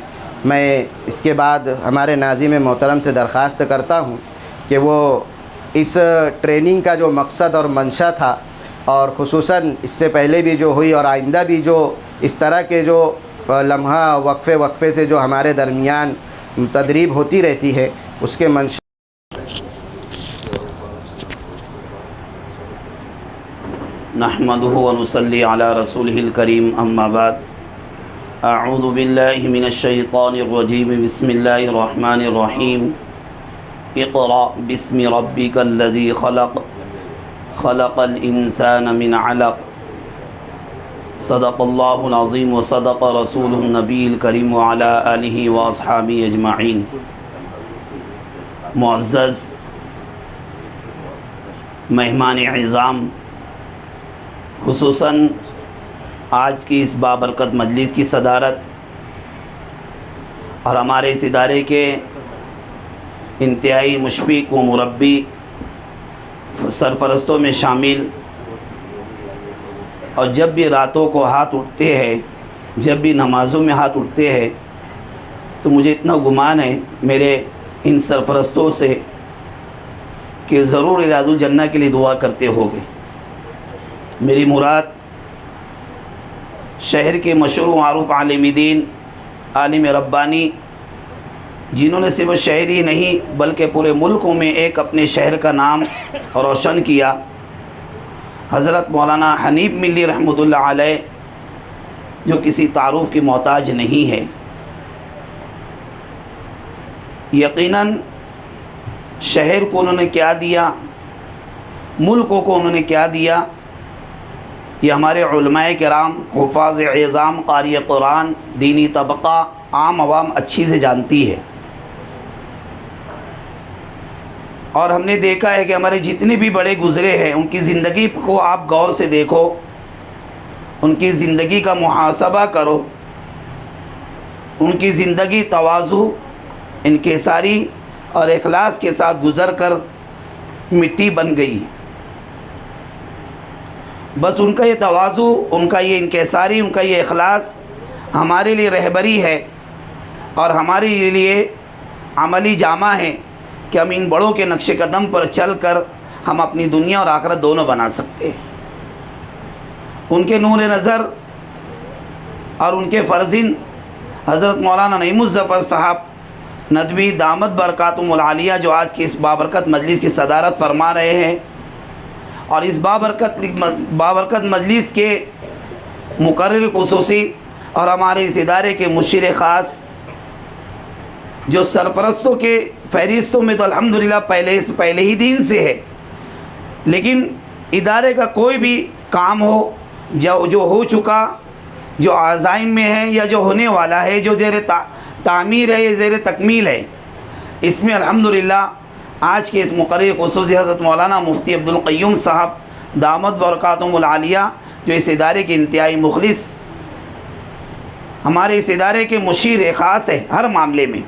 میں اس کے بعد ہمارے ناظم محترم سے درخواست کرتا ہوں کہ وہ اس ٹریننگ کا جو مقصد اور منشا تھا، اور خصوصاً اس سے پہلے بھی جو ہوئی اور آئندہ بھی جو اس طرح کے جو لمحہ وقفے سے جو ہمارے درمیان تدریب ہوتی رہتی ہے، اس کے منشا نحمده ونصلي على رسوله الكريم اما بعد اعوذ بالله من الشيطان الرجيم بسم الله الرحمن الرحيم اقرأ باسم ربك الذي خلق خلق الانسان من علق صدق الله العظيم وصدق رسوله النبي الكريم وعلى آله واصحابه اجمعين. معزز مہمان اعظام، خصوصاً آج کی اس بابرکت مجلس کی صدارت اور ہمارے اس ادارے کے انتہائی مشفق و مربی سرپرستوں میں شامل، اور جب بھی راتوں کو ہاتھ اٹھتے ہیں، جب بھی نمازوں میں ہاتھ اٹھتے ہیں، تو مجھے اتنا گمان ہے میرے ان سرپرستوں سے کہ ضرور ریاض الجنہ کے لیے دعا کرتے ہوگے۔ میری مراد شہر کے مشہور و معروف عالم دین، عالم ربانی، جنہوں نے صرف شہر ہی نہیں بلکہ پورے ملکوں میں ایک اپنے شہر کا نام روشن کیا، حضرت مولانا حنیف ملی رحمۃ اللہ علیہ، جو کسی تعارف کی محتاج نہیں ہے۔ یقیناً شہر کو انہوں نے کیا دیا، ملکوں کو انہوں نے کیا دیا، یہ ہمارے علماء کرام، حفاظ اعظام، قاری قرآن، دینی طبقہ، عام عوام اچھی سے جانتی ہے۔ اور ہم نے دیکھا ہے کہ ہمارے جتنے بھی بڑے گزرے ہیں ان کی زندگی کو آپ غور سے دیکھو، ان کی زندگی کا محاسبہ کرو، ان کی زندگی تواضع، انکساری اور اخلاص کے ساتھ گزر کر مٹی بن گئی۔ بس ان کا یہ تواضع، ان کا یہ انکساری، ان کا یہ اخلاص ہمارے لیے رہبری ہے اور ہمارے لیے عملی جامہ ہے کہ ہم ان بڑوں کے نقش قدم پر چل کر ہم اپنی دنیا اور آخرت دونوں بنا سکتے ہیں۔ ان کے نور نظر اور ان کے فرزند حضرت مولانا نعیم الظفر صاحب ندوی دامت برکاتہم العالیہ، جو آج کی اس بابرکت مجلس کی صدارت فرما رہے ہیں، اور اس بابرکت مجلس کے مقرر خصوصی اور ہمارے اس ادارے کے مشیر خاص، جو سرپرستوں کے فہرستوں میں تو الحمدللہ پہلے ہی دن سے ہے، لیکن ادارے کا کوئی بھی کام ہو جو ہو چکا، جو عزائم میں ہے یا جو ہونے والا ہے، جو زیر تعمیر ہے یا زیر تکمیل ہے، اس میں الحمدللہ آج کے اس مقرر خصوصی حضرت مولانا مفتی عبدالقیوم صاحب دامت برکاتہم العالیہ، جو اس ادارے کے انتہائی مخلص، ہمارے اس ادارے کے مشیر خاص ہے ہر معاملے میں،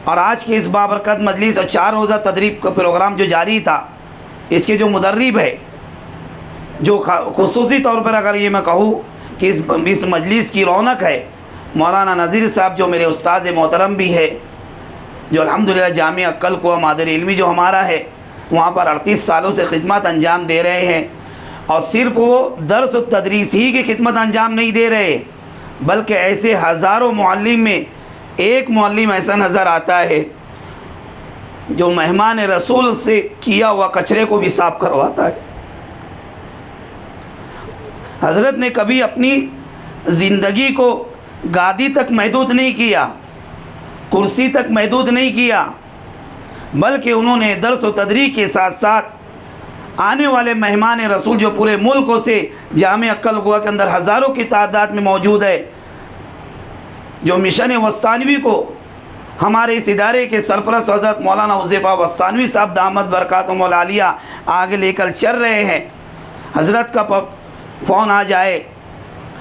اور آج کے اس بابرکت مجلس اور 4 روزہ تدریب کا پروگرام جو جاری تھا، اس کے جو مدرب ہے، جو خصوصی طور پر اگر یہ میں کہوں کہ اس مجلس کی رونق ہے، مولانا نذیر صاحب، جو میرے استاد محترم بھی ہے، جو الحمدللہ جامعہ عقل کو مادر علمی جو ہمارا ہے وہاں پر 38 سالوں سے خدمت انجام دے رہے ہیں، اور صرف وہ درس و تدریس ہی کی خدمت انجام نہیں دے رہے، بلکہ ایسے ہزاروں معلم میں ایک معلم ایسا نظر آتا ہے جو مہمان رسول سے کیا ہوا کچرے کو بھی صاف کرواتا ہے۔ حضرت نے کبھی اپنی زندگی کو گادی تک محدود نہیں کیا، کرسی تک محدود نہیں کیا، بلکہ انہوں نے درس و تدریس کے ساتھ ساتھ آنے والے مہمان رسول جو پورے ملکوں سے جامع عقل گوا کے اندر ہزاروں کی تعداد میں موجود ہے، جو مشن وسطانوی کو ہمارے اس ادارے کے سرپرست حضرت مولانا حذیفہ وسطانوی صاحب دامت برکاتہم العالیہ آگے لے کر چل رہے ہیں، حضرت کا فون آ جائے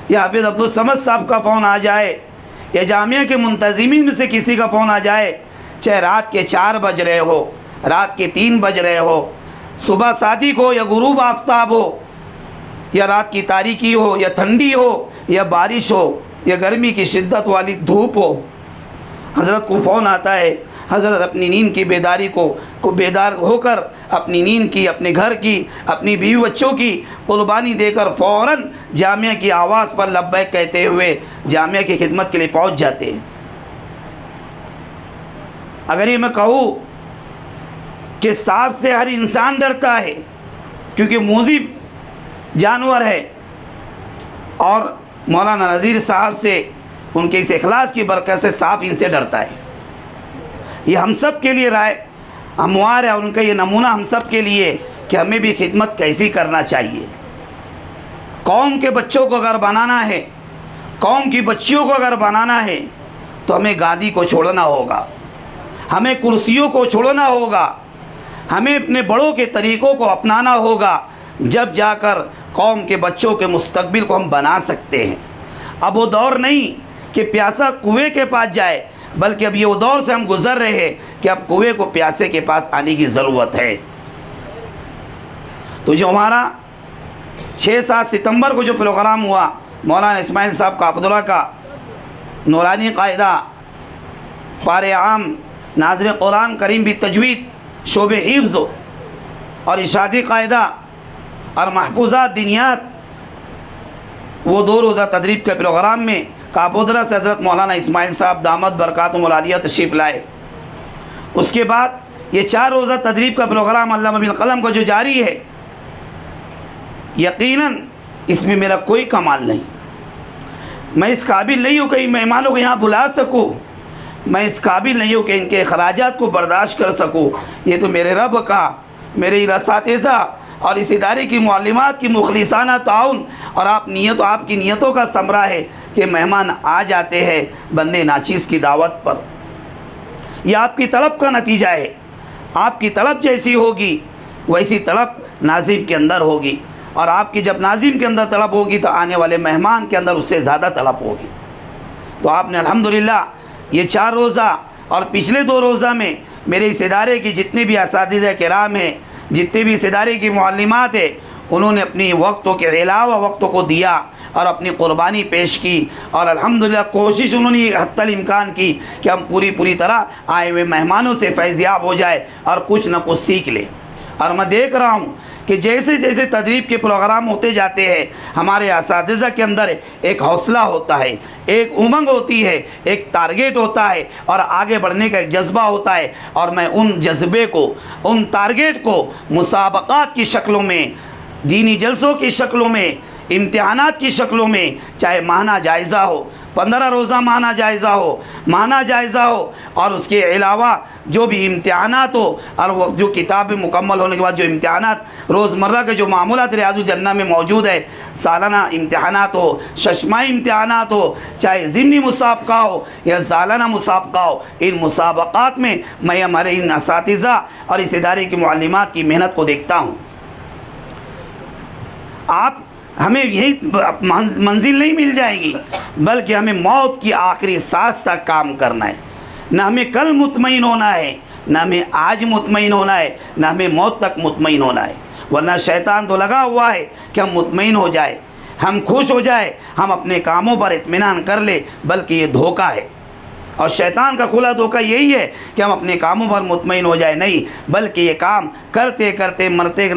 یا حافظ عبدالصمد صاحب کا فون آ جائے یا جامعہ کے منتظمین میں سے کسی کا فون آ جائے، چاہے رات کے 4 بج رہے ہو، رات کے 3 بج رہے ہو، صبح صادق ہو یا غروب آفتاب ہو، یا رات کی تاریکی ہو یا ٹھنڈی ہو یا بارش ہو یا گرمی کی شدت والی دھوپ ہو، حضرت کو فون آتا ہے، حضرت اپنی نیند کی بیداری کو بیدار ہو کر اپنی نیند کی، اپنے گھر کی، اپنی بیوی بچوں کی قربانی دے کر فوراً جامعہ کی آواز پر لبیک کہتے ہوئے جامعہ کی خدمت کے لیے پہنچ جاتے ہیں۔ اگر یہ میں کہوں کہ سانپ سے ہر انسان ڈرتا ہے کیونکہ موذب جانور ہے، اور مولانا نذیر صاحب سے ان کے اس اخلاص کی برکت سے سانپ ان سے ڈرتا ہے۔ یہ ہم سب کے لیے رائے ہموار ہے، اور ان کا یہ نمونہ ہم سب کے لیے کہ ہمیں بھی خدمت کیسی کرنا چاہیے۔ قوم کے بچوں کو اگر بنانا ہے، قوم کی بچیوں کو اگر بنانا ہے تو ہمیں گادی کو چھوڑنا ہوگا، ہمیں کرسیوں کو چھوڑنا ہوگا، ہمیں اپنے بڑوں کے طریقوں کو اپنانا ہوگا، جب جا کر قوم کے بچوں کے مستقبل کو ہم بنا سکتے ہیں۔ اب وہ دور نہیں کہ پیاسا کنویں کے پاس جائے، بلکہ اب یہ وہ دور سے ہم گزر رہے ہیں کہ اب کنویں کو پیاسے کے پاس آنے کی ضرورت ہے۔ تو جو ہمارا 6-7 ستمبر کو جو پروگرام ہوا مولانا اسماعیل صاحب کا عبداللہ کا نورانی قاعدہ، قاری عام، ناظر قرآن کریم بھی تجوید، شعب حفظ اور ارشادی قاعدہ اور محفوظات دینیات، وہ 2 روزہ تدریب کے پروگرام میں کاپودرا سے حضرت مولانا اسماعیل صاحب دامت برکاتہم العالیہ تشریف لائے۔ اس کے بعد یہ 4 روزہ تدریب کا پروگرام علامہ بالقلم کا جو جاری ہے، یقیناً اس میں میرا کوئی کمال نہیں، میں اس قابل نہیں ہوں کہ مہمانوں کو یہاں بلا سکوں، میں اس قابل نہیں ہوں کہ ان کے اخراجات کو برداشت کر سکوں۔ یہ تو میرے رب کا، میرے اساتذہ اور اس ادارے کی معلمات کی مخلصانہ تعاون اور آپ کی نیتوں کا ثمرہ ہے کہ مہمان آ جاتے ہیں بندے ناچیز کی دعوت پر۔ یہ آپ کی طلب کا نتیجہ ہے، آپ کی طلب جیسی ہوگی ویسی طلب ناظم کے اندر ہوگی، اور آپ کی جب ناظم کے اندر طلب ہوگی تو آنے والے مہمان کے اندر اس سے زیادہ طلب ہوگی۔ تو آپ نے الحمدللہ یہ 4 روزہ اور پچھلے 2 روزہ میں میرے اس ادارے کی جتنے بھی اساتذہ کرام ہیں، جتنے بھی اس ادارے کی معلمات ہیں، انہوں نے اپنی وقتوں کے علاوہ وقتوں کو دیا اور اپنی قربانی پیش کی، اور الحمدللہ کوشش انہوں نے حتی الامکان کی کہ ہم پوری طرح آئے ہوئے مہمانوں سے فیضیاب ہو جائے اور کچھ نہ کچھ سیکھ لیں۔ اور میں دیکھ رہا ہوں کہ جیسے جیسے تدریب کے پروگرام ہوتے جاتے ہیں، ہمارے اساتذہ کے اندر ایک حوصلہ ہوتا ہے، ایک امنگ ہوتی ہے، ایک ٹارگیٹ ہوتا ہے اور آگے بڑھنے کا ایک جذبہ ہوتا ہے، اور میں ان جذبے کو، ان ٹارگیٹ کو مسابقات کی شکلوں میں، دینی جلسوں کی شکلوں میں، امتحانات کی شکلوں میں، چاہے ماہانہ جائزہ ہو، 15 روزہ ماہانہ جائزہ ہو اور اس کے علاوہ جو بھی امتحانات ہو، اور وہ جو کتاب مکمل ہونے کے بعد جو امتحانات روزمرہ کے جو معمولات ریاض الجنہ میں موجود ہے، سالانہ امتحانات ہو، ششمائی امتحانات ہو، چاہے ضمنی مسابقہ ہو یا سالانہ مسابقہ ہو، ان مسابقات میں میں ہمارے ان اساتذہ اور اس ادارے کی معلمات کی محنت کو دیکھتا ہوں۔ ہمیں یہی منزل نہیں مل جائے گی، بلکہ ہمیں موت کی آخری سانس تک کام کرنا ہے۔ نہ ہمیں کل مطمئن ہونا ہے، نہ ہمیں آج مطمئن ہونا ہے، نہ ہمیں موت تک مطمئن ہونا ہے، ورنہ شیطان تو لگا ہوا ہے کہ ہم مطمئن ہو جائے، ہم خوش ہو جائے، ہم اپنے کاموں پر اطمینان کر لیں، بلکہ یہ دھوکہ ہے، اور شیطان کا کھلا دھوکہ یہی ہے کہ ہم اپنے کاموں پر مطمئن ہو جائے، نہیں، بلکہ یہ کام کرتے کرتے مرتے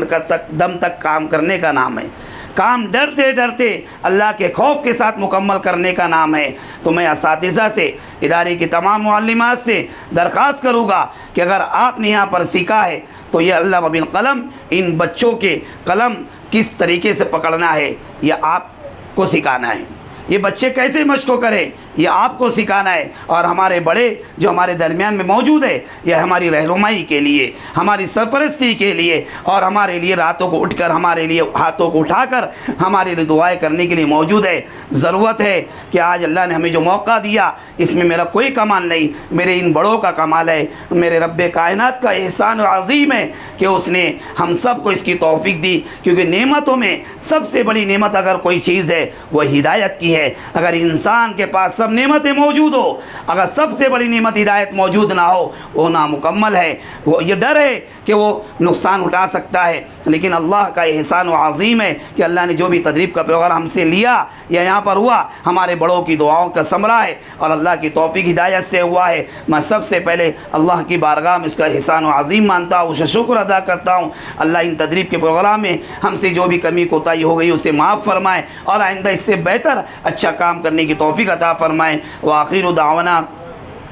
دم تک کام کرنے کا نام ہے، کام ڈرتے ڈرتے اللہ کے خوف کے ساتھ مکمل کرنے کا نام ہے۔ تو میں اساتذہ سے، ادارے کی تمام معلمات سے درخواست کروں گا کہ اگر آپ نے یہاں پر سیکھا ہے تو یہ علامہ بالقلم، ان بچوں کے قلم کس طریقے سے پکڑنا ہے یہ آپ کو سکھانا ہے، یہ بچے کیسے مشق کریں یہ آپ کو سکھانا ہے، اور ہمارے بڑے جو ہمارے درمیان میں موجود ہے یہ ہماری رہنمائی کے لیے، ہماری سرپرستی کے لیے، اور ہمارے لیے راتوں کو اٹھ کر، ہمارے لیے ہاتھوں کو اٹھا کر ہمارے لیے دعائیں کرنے کے لیے موجود ہے۔ ضرورت ہے کہ آج اللہ نے ہمیں جو موقع دیا، اس میں میرا کوئی کمال نہیں، میرے ان بڑوں کا کمال ہے، میرے رب کائنات کا احسان عظیم ہے کہ اس نے ہم سب کو اس کی توفیق دی، کیونکہ نعمتوں میں سب سے بڑی نعمت اگر کوئی چیز ہے وہ ہدایت کی ہے۔ اگر انسان کے پاس سب نعمتیں موجود ہو، اگر سب سے بڑی نعمت ہدایت موجود نہ ہو، وہ نامکمل ہے، وہ یہ ڈر ہے کہ وہ نقصان اٹھا سکتا ہے، لیکن اللہ کا احسان عظیم ہے کہ اللہ نے جو بھی تدریب کا پیغام ہم سے لیا یا یہاں پر ہوا، ہمارے بڑوں کی دعاؤں کا ثمرہ ہے اور اللہ کی توفیق ہدایت سے ہوا ہے۔ میں سب سے پہلے اللہ کی بارگاہ میں اس کا احسان عظیم مانتا ہوں، اسے شکر ادا کرتا ہوں۔ اللہ ان تدریب کے پروگرام میں ہم سے جو بھی کمی کوتاہی ہو گئی اسے معاف فرمائے، اور آئندہ اس سے بہتر اچھا کام کرنے کی توفیق عطا فرمائے۔ وآخر دعوانا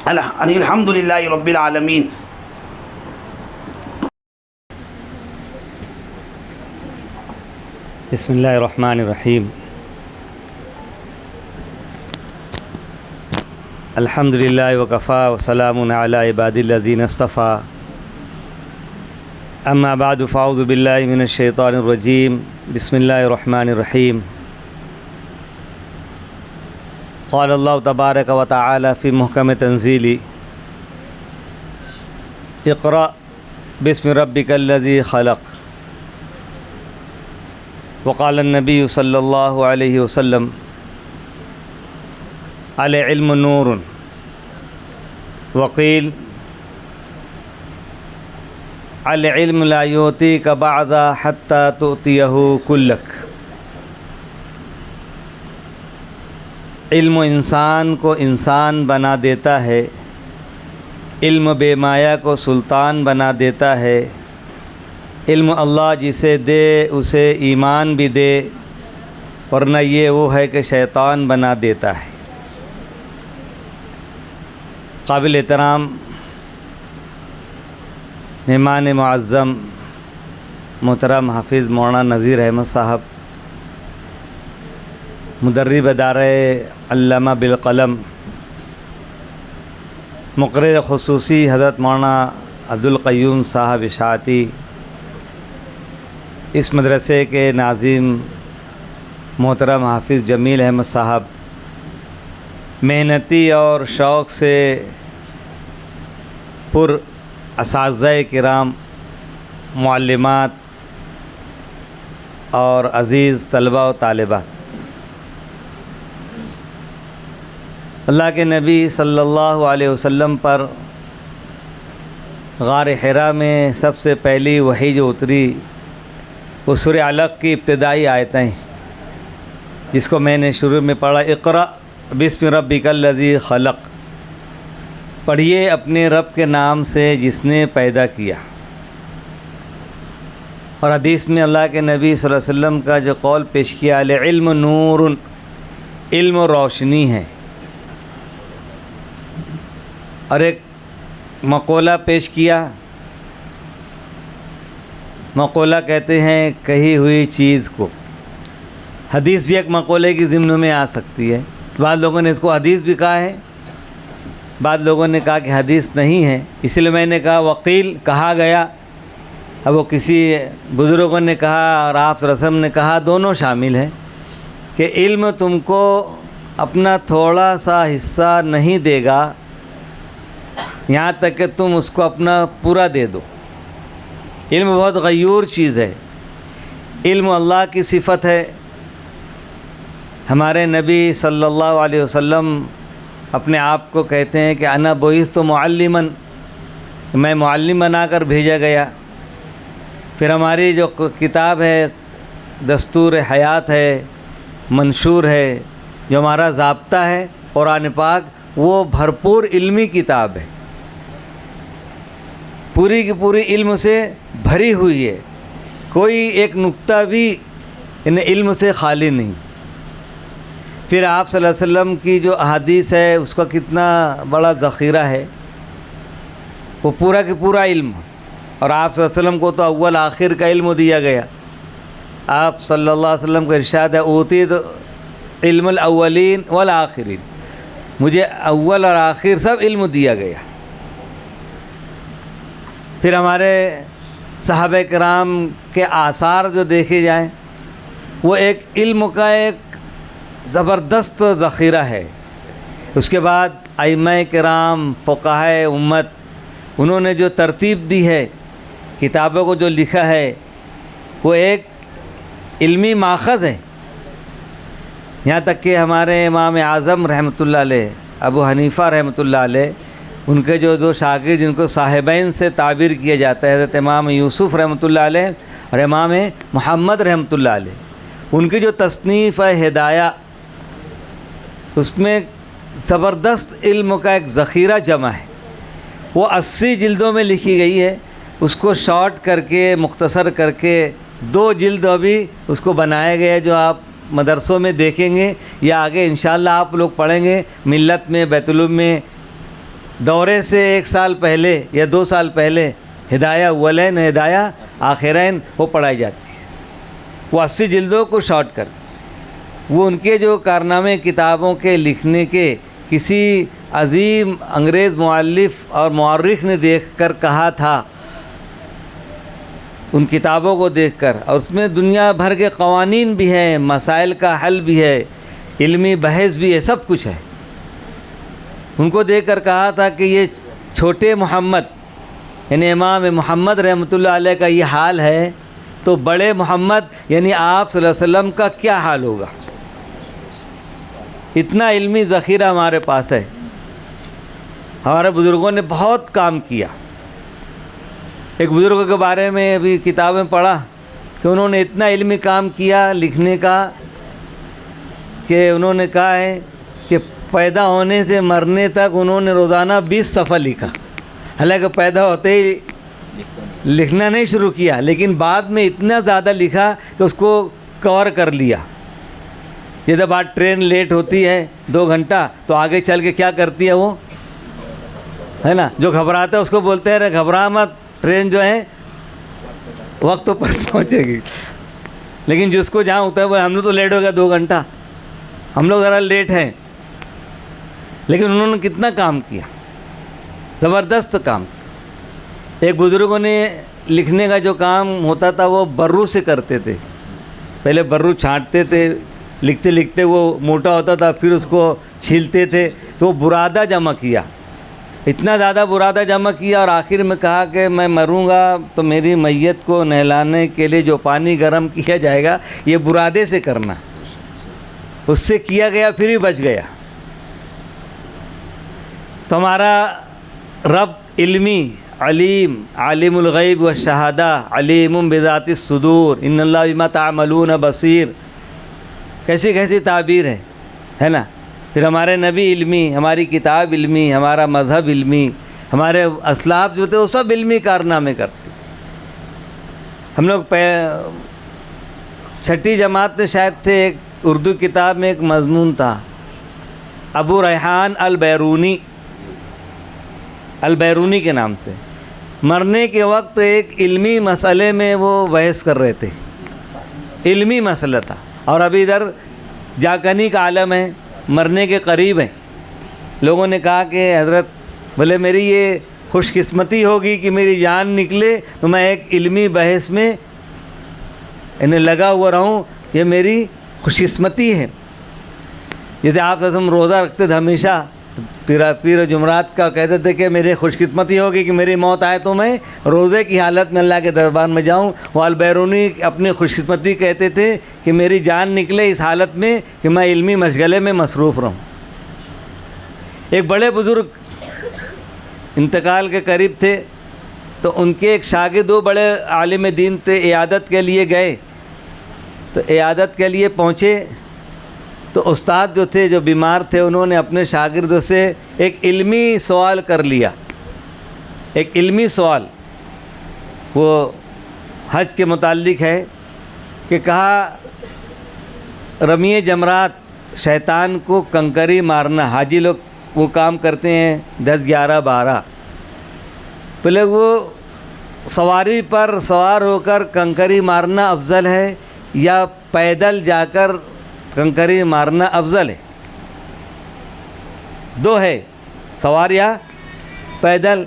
الحمد للہ رب العالمین۔ بسم اللہ الرحمن الرحیم۔ الحمد للہ وکفا وسلام علی عباد الذین اصطفیٰ، اما بعد فاعوذ باللہ من الشیطان الرجیم، بسم اللہ الرحمن الرحیم۔ قال اللہ تبارک و تعالی فی محکم تنزیلی، اقرأ باسم ربک الذی خلق۔ وقال النبی صلی اللہ علیہ وسلم، العلم نور۔ وقیل العلم لا یعطیک بعض حتی تؤتیہ کلک۔ علم انسان کو انسان بنا دیتا ہے علم بے مایا کو سلطان بنا دیتا ہے، علم اللہ جسے دے اسے ایمان بھی دے، ورنہ یہ وہ ہے کہ شیطان بنا دیتا ہے۔ قابل احترام مہمان معظم محترم حافظ مولانا نذیر احمد صاحب، مدرب ادارہ علامہ بالقلم، مقرر خصوصی حضرت مولانا عبدالقیوم صاحب اشاعتی، اس مدرسے کے ناظم محترم حافظ جمیل احمد صاحب، محنتی اور شوق سے پر اساتذہ کرام، معلمات اور عزیز طلبہ و طالبات، اللہ کے نبی صلی اللہ علیہ وسلم پر غار حرا میں سب سے پہلی وحی جو اتری وہ سورہ علق کی ابتدائی آیتیں، جس کو میں نے شروع میں پڑھا، اقرأ بسم ربک الذی خلق، پڑھیے اپنے رب کے نام سے جس نے پیدا کیا۔ اور حدیث میں اللہ کے نبی صلی اللہ علیہ وسلم کا جو قول پیش کیا، العلم نور، علم روشنی ہے۔ اور ایک مقولہ پیش کیا، مقولہ کہتے ہیں کہی ہوئی چیز کو، حدیث بھی ایک مقولے کی ضمن میں آ سکتی ہے۔ بعض لوگوں نے اس کو حدیث بھی کہا ہے، بعض لوگوں نے کہا کہ حدیث نہیں ہے، اس لیے میں نے کہا وقیل، کہا گیا۔ اب وہ کسی بزرگوں نے کہا اور آپ صلی اللہ علیہ وسلم نے کہا، دونوں شامل ہیں کہ علم تم کو اپنا تھوڑا سا حصہ نہیں دے گا یہاں تک کہ تم اس کو اپنا پورا دے دو۔ علم بہت غیور چیز ہے، علم اللہ کی صفت ہے۔ ہمارے نبی صلی اللہ علیہ وسلم اپنے آپ کو کہتے ہیں کہ انا بعثت معلماً، میں معلم بنا کر بھیجا گیا۔ پھر ہماری جو کتاب ہے دستور حیات ہے، منشور ہے، جو ہمارا ضابطہ ہے قرآن پاک، وہ بھرپور علمی کتاب ہے، پوری کی پوری علم سے بھری ہوئی ہے، کوئی ایک نقطہ بھی ان علم سے خالی نہیں۔ پھر آپ صلی اللہ علیہ وسلم کی جو احادیث ہے اس کا کتنا بڑا ذخیرہ ہے، وہ پورا کہ پورا علم۔ اور آپ صلی اللہ علیہ وسلم کو تو اول آخر کا علم دیا گیا۔ آپ صلی اللہ علیہ وسلم کا ارشاد ہے، اوتیت علم الاولین والآخرین، مجھے اول اور آخر سب علم دیا گیا۔ پھر ہمارے صحابہ کرام کے آثار جو دیکھے جائیں، وہ ایک علم کا ایک زبردست ذخیرہ ہے۔ اس کے بعد ائمہ کرام، فقہائے امت، انہوں نے جو ترتیب دی ہے، کتابوں کو جو لکھا ہے، وہ ایک علمی ماخذ ہے۔ یہاں تک کہ ہمارے امام اعظم رحمۃ اللہ علیہ، ابو حنیفہ رحمۃ اللہ علیہ، ان کے جو دو شاگرد جن کو صاحبین سے تعبیر کیا جاتا ہے، حضرت امام یوسف رحمۃ اللہ علیہ اور امام محمد رحمۃ اللہ علیہ، ان کی جو تصنیف ہے ہدایہ، اس میں زبردست علم کا ایک ذخیرہ جمع ہے۔ وہ 80 جلدوں میں لکھی گئی ہے، اس کو شارٹ کر کے، مختصر کر کے 2 جلد ابھی اس کو بنایا گیا ہے، جو آپ مدرسوں میں دیکھیں گے یا آگے انشاءاللہ آپ لوگ پڑھیں گے، ملت میں، بیت العلوم میں، دورے سے 1 سال پہلے یا 2 سال پہلے ہدایہ اولین، ہدایہ آخرین وہ پڑھائی جاتی ہے۔ وہ 80 جلدوں کو شارٹ کر، وہ ان کے جو کارنامے کتابوں کے لکھنے کے، کسی عظیم انگریز مؤلف اور مورخ نے دیکھ کر کہا تھا، ان کتابوں کو دیکھ کر، اور اس میں دنیا بھر کے قوانین بھی ہیں، مسائل کا حل بھی ہے، علمی بحث بھی ہے، سب کچھ ہے۔ ان کو دیکھ کر کہا تھا کہ یہ چھوٹے محمد، یعنی امام محمد رحمۃ اللہ علیہ کا یہ حال ہے، تو بڑے محمد یعنی آپ صلی اللہ علیہ وسلم کا کیا حال ہوگا۔ اتنا علمی ذخیرہ ہمارے پاس ہے۔ ہمارے بزرگوں نے بہت کام کیا۔ ایک بزرگ کے بارے میں ابھی کتابیں پڑھا کہ انہوں نے اتنا علمی کام کیا لکھنے کا کہ انہوں نے کہا ہے کہ پیدا ہونے سے مرنے تک انہوں نے روزانہ 20 صفحہ لکھا۔ حالانکہ پیدا ہوتے ہی لکھنا نہیں شروع کیا، لیکن بعد میں اتنا زیادہ لکھا کہ اس کو کور کر لیا۔ یہ جب آج ٹرین لیٹ ہوتی ہے 2 گھنٹہ تو آگے چل کے کیا کرتی ہے وہ، ہے نا، جو گھبراتا ہے اس کو بولتے ہیں ارے گھبرا مت، ٹرین جو ہے وقت پر پہنچے گی۔ لیکن جس کو جہاں ہوتا ہے وہ ہم نے تو لیٹ ہو گیا 2 گھنٹہ، ہم لوگ ذرا لیٹ ہیں، لیکن انہوں نے کتنا کام کیا، زبردست کام۔ ایک بزرگوں نے لکھنے کا جو کام ہوتا تھا وہ برو سے کرتے تھے، پہلے برو چھانٹتے تھے، لکھتے لکھتے وہ موٹا ہوتا تھا، پھر اس کو چھیلتے تھے، تو وہ برادہ جمع کیا، اتنا زیادہ برادہ جمع کیا، اور آخر میں کہا کہ میں مروں گا تو میری میت کو نہلانے کے لیے جو پانی گرم کیا جائے گا یہ برادے سے کرنا۔ اس سے کیا گیا، پھر ہی بچ گیا۔ تو ہمارا رب علمی، علیم، عالم الغیب والشہادہ، علیم بذات الصدور، ان اللہ بما تعملون بصیر، کیسی کیسی تعبیر ہے نا۔ پھر ہمارے نبی علمی، ہماری کتاب علمی، ہمارا مذہب علمی، ہمارے اسلاف جو تھے وہ سب علمی کارنامے کرتے۔ ہم لوگ 6ٹھی جماعت میں شاید تھے، ایک اردو کتاب میں ایک مضمون تھا، ابو ریحان البیرونی کے نام سے، مرنے کے وقت ایک علمی مسئلے میں وہ بحث کر رہے تھے، علمی مسئلہ تھا، اور ابھی ادھر جاکنی کا عالم ہے، مرنے کے قریب ہیں۔ لوگوں نے کہا کہ حضرت بولے میری یہ خوش قسمتی ہوگی کہ میری جان نکلے تو میں ایک علمی بحث میں انہیں لگا ہوا رہوں، یہ میری خوش قسمتی ہے۔ جیسے آپ ہم روزہ رکھتے تھے ہمیشہ، پیر جمعرات کا کہتے تھے کہ میری خوش قسمتی ہوگی کہ میری موت آئے تو میں روزے کی حالت میں اللہ کے دربار میں جاؤں۔ وہ البیرونی اپنی خوش قسمتی کہتے تھے کہ میری جان نکلے اس حالت میں کہ میں علمی مشغلے میں مصروف رہوں۔ ایک بڑے بزرگ انتقال کے قریب تھے، تو ان کے ایک شاگرد، دو بڑے عالم دین تھے، عیادت کے لیے گئے، تو عیادت کے لیے پہنچے تو استاد جو تھے، جو بیمار تھے، انہوں نے اپنے شاگردوں سے ایک علمی سوال کر لیا، ایک علمی سوال، وہ حج کے متعلق ہے، کہ کہا رمی جمرات شیطان کو کنکری مارنا، حاجی لوگ وہ کام کرتے ہیں 10، 11، 12، پہلے وہ سواری پر سوار ہو کر کنکری مارنا افضل ہے یا پیدل جا کر کنکری مارنا افضل ہے؟ دو ہے، سوار یا پیدل۔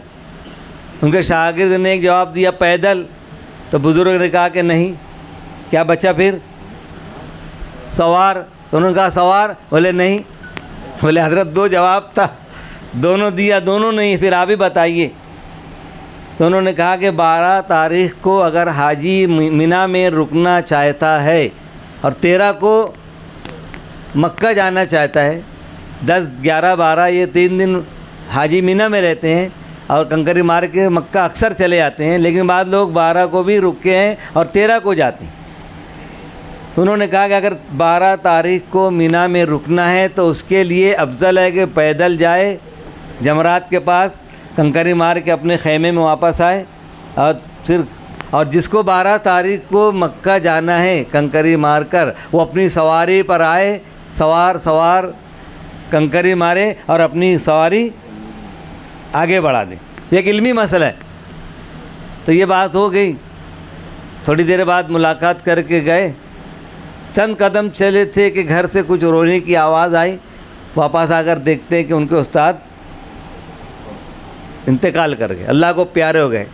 ان کے شاگرد نے ایک جواب دیا پیدل، تو بزرگ نے کہا کہ نہیں، کیا بچا پھر؟ سوار۔ تو انہوں نے کہا سوار، بولے نہیں، بولے حضرت دو جواب تھا، دونوں دیا، دونوں نہیں، پھر آپ ہی بتائیے۔ تو انہوں نے کہا کہ 12 تاریخ کو اگر حاجی مینا میں رکنا چاہتا ہے اور 13 کو مکہ جانا چاہتا ہے، 10، 11، 12 یہ 3 دن حاجی مینا میں رہتے ہیں اور کنکری مار کے مکہ اکثر چلے جاتے ہیں، لیکن بعض لوگ 12 کو بھی رکے ہیں اور 13 کو جاتے ہیں۔ تو انہوں نے کہا کہ اگر 12 تاریخ کو مینا میں رکنا ہے تو اس کے لیے افضل ہے کہ پیدل جائے جمرات کے پاس، کنکری مار کے اپنے خیمے میں واپس آئے، اور جس کو 12 تاریخ کو مکہ جانا ہے کنکری مار کر، وہ اپنی سواری پر آئے، سوار کنکری مارے اور اپنی سواری آگے بڑھا دے۔ یہ ایک علمی مسئلہ ہے۔ تو یہ بات ہو گئی، تھوڑی دیر بعد ملاقات کر کے گئے، چند قدم چلے تھے کہ گھر سے کچھ رونے کی آواز آئی، واپس آ کر دیکھتے ہیں کہ ان کے استاد انتقال کر گئے، اللہ کو پیارے ہو گئے۔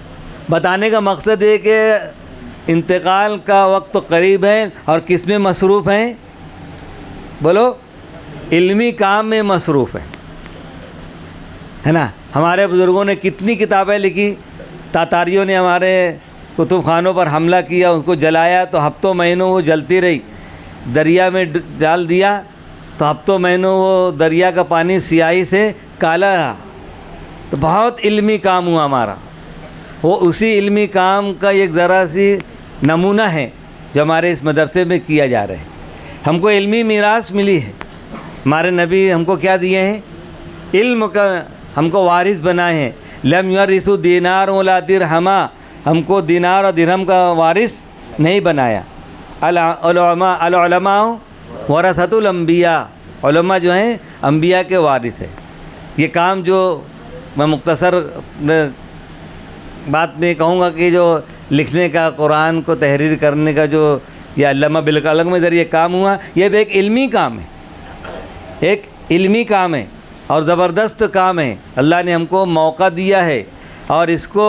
بتانے کا مقصد یہ کہ انتقال کا وقت تو قریب ہے، اور کس میں مصروف ہیں؟ بولو، علمی کام میں مصروف ہے نا۔ ہمارے بزرگوں نے کتنی کتابیں لکھی، تاتاریوں نے ہمارے کتب خانوں پر حملہ کیا، اس کو جلایا تو ہفتوں مہینوں وہ جلتی رہی، دریا میں ڈال دیا تو ہفتوں مہینوں وہ دریا کا پانی سیاہی سے کالا رہا۔ تو بہت علمی کام ہوا ہمارا، وہ اسی علمی کام کا ایک ذرا سی نمونہ ہے جو ہمارے اس مدرسے میں کیا جا رہا ہے۔ ہم کو علمی میراث ملی ہے، ہمارے نبی ہم کو کیا دیے ہیں؟ علم کا ہم کو وارث بنائے ہیں، لم یرثوا دینار ولا درہما، ہم کو دینار اور درہم کا وارث نہیں بنایا. العلماء ورثۃ الانبیاء، علماء جو ہیں انبیاء کے وارث ہیں. یہ کام جو میں مختصر بات میں کہوں گا کہ جو لکھنے کا، قرآن کو تحریر کرنے کا جو یہ علامہ بالقلم میں ذریعے کام ہوا، یہ بھی ایک علمی کام ہے، ایک علمی کام ہے اور زبردست کام ہے. اللہ نے ہم کو موقع دیا ہے اور اس کو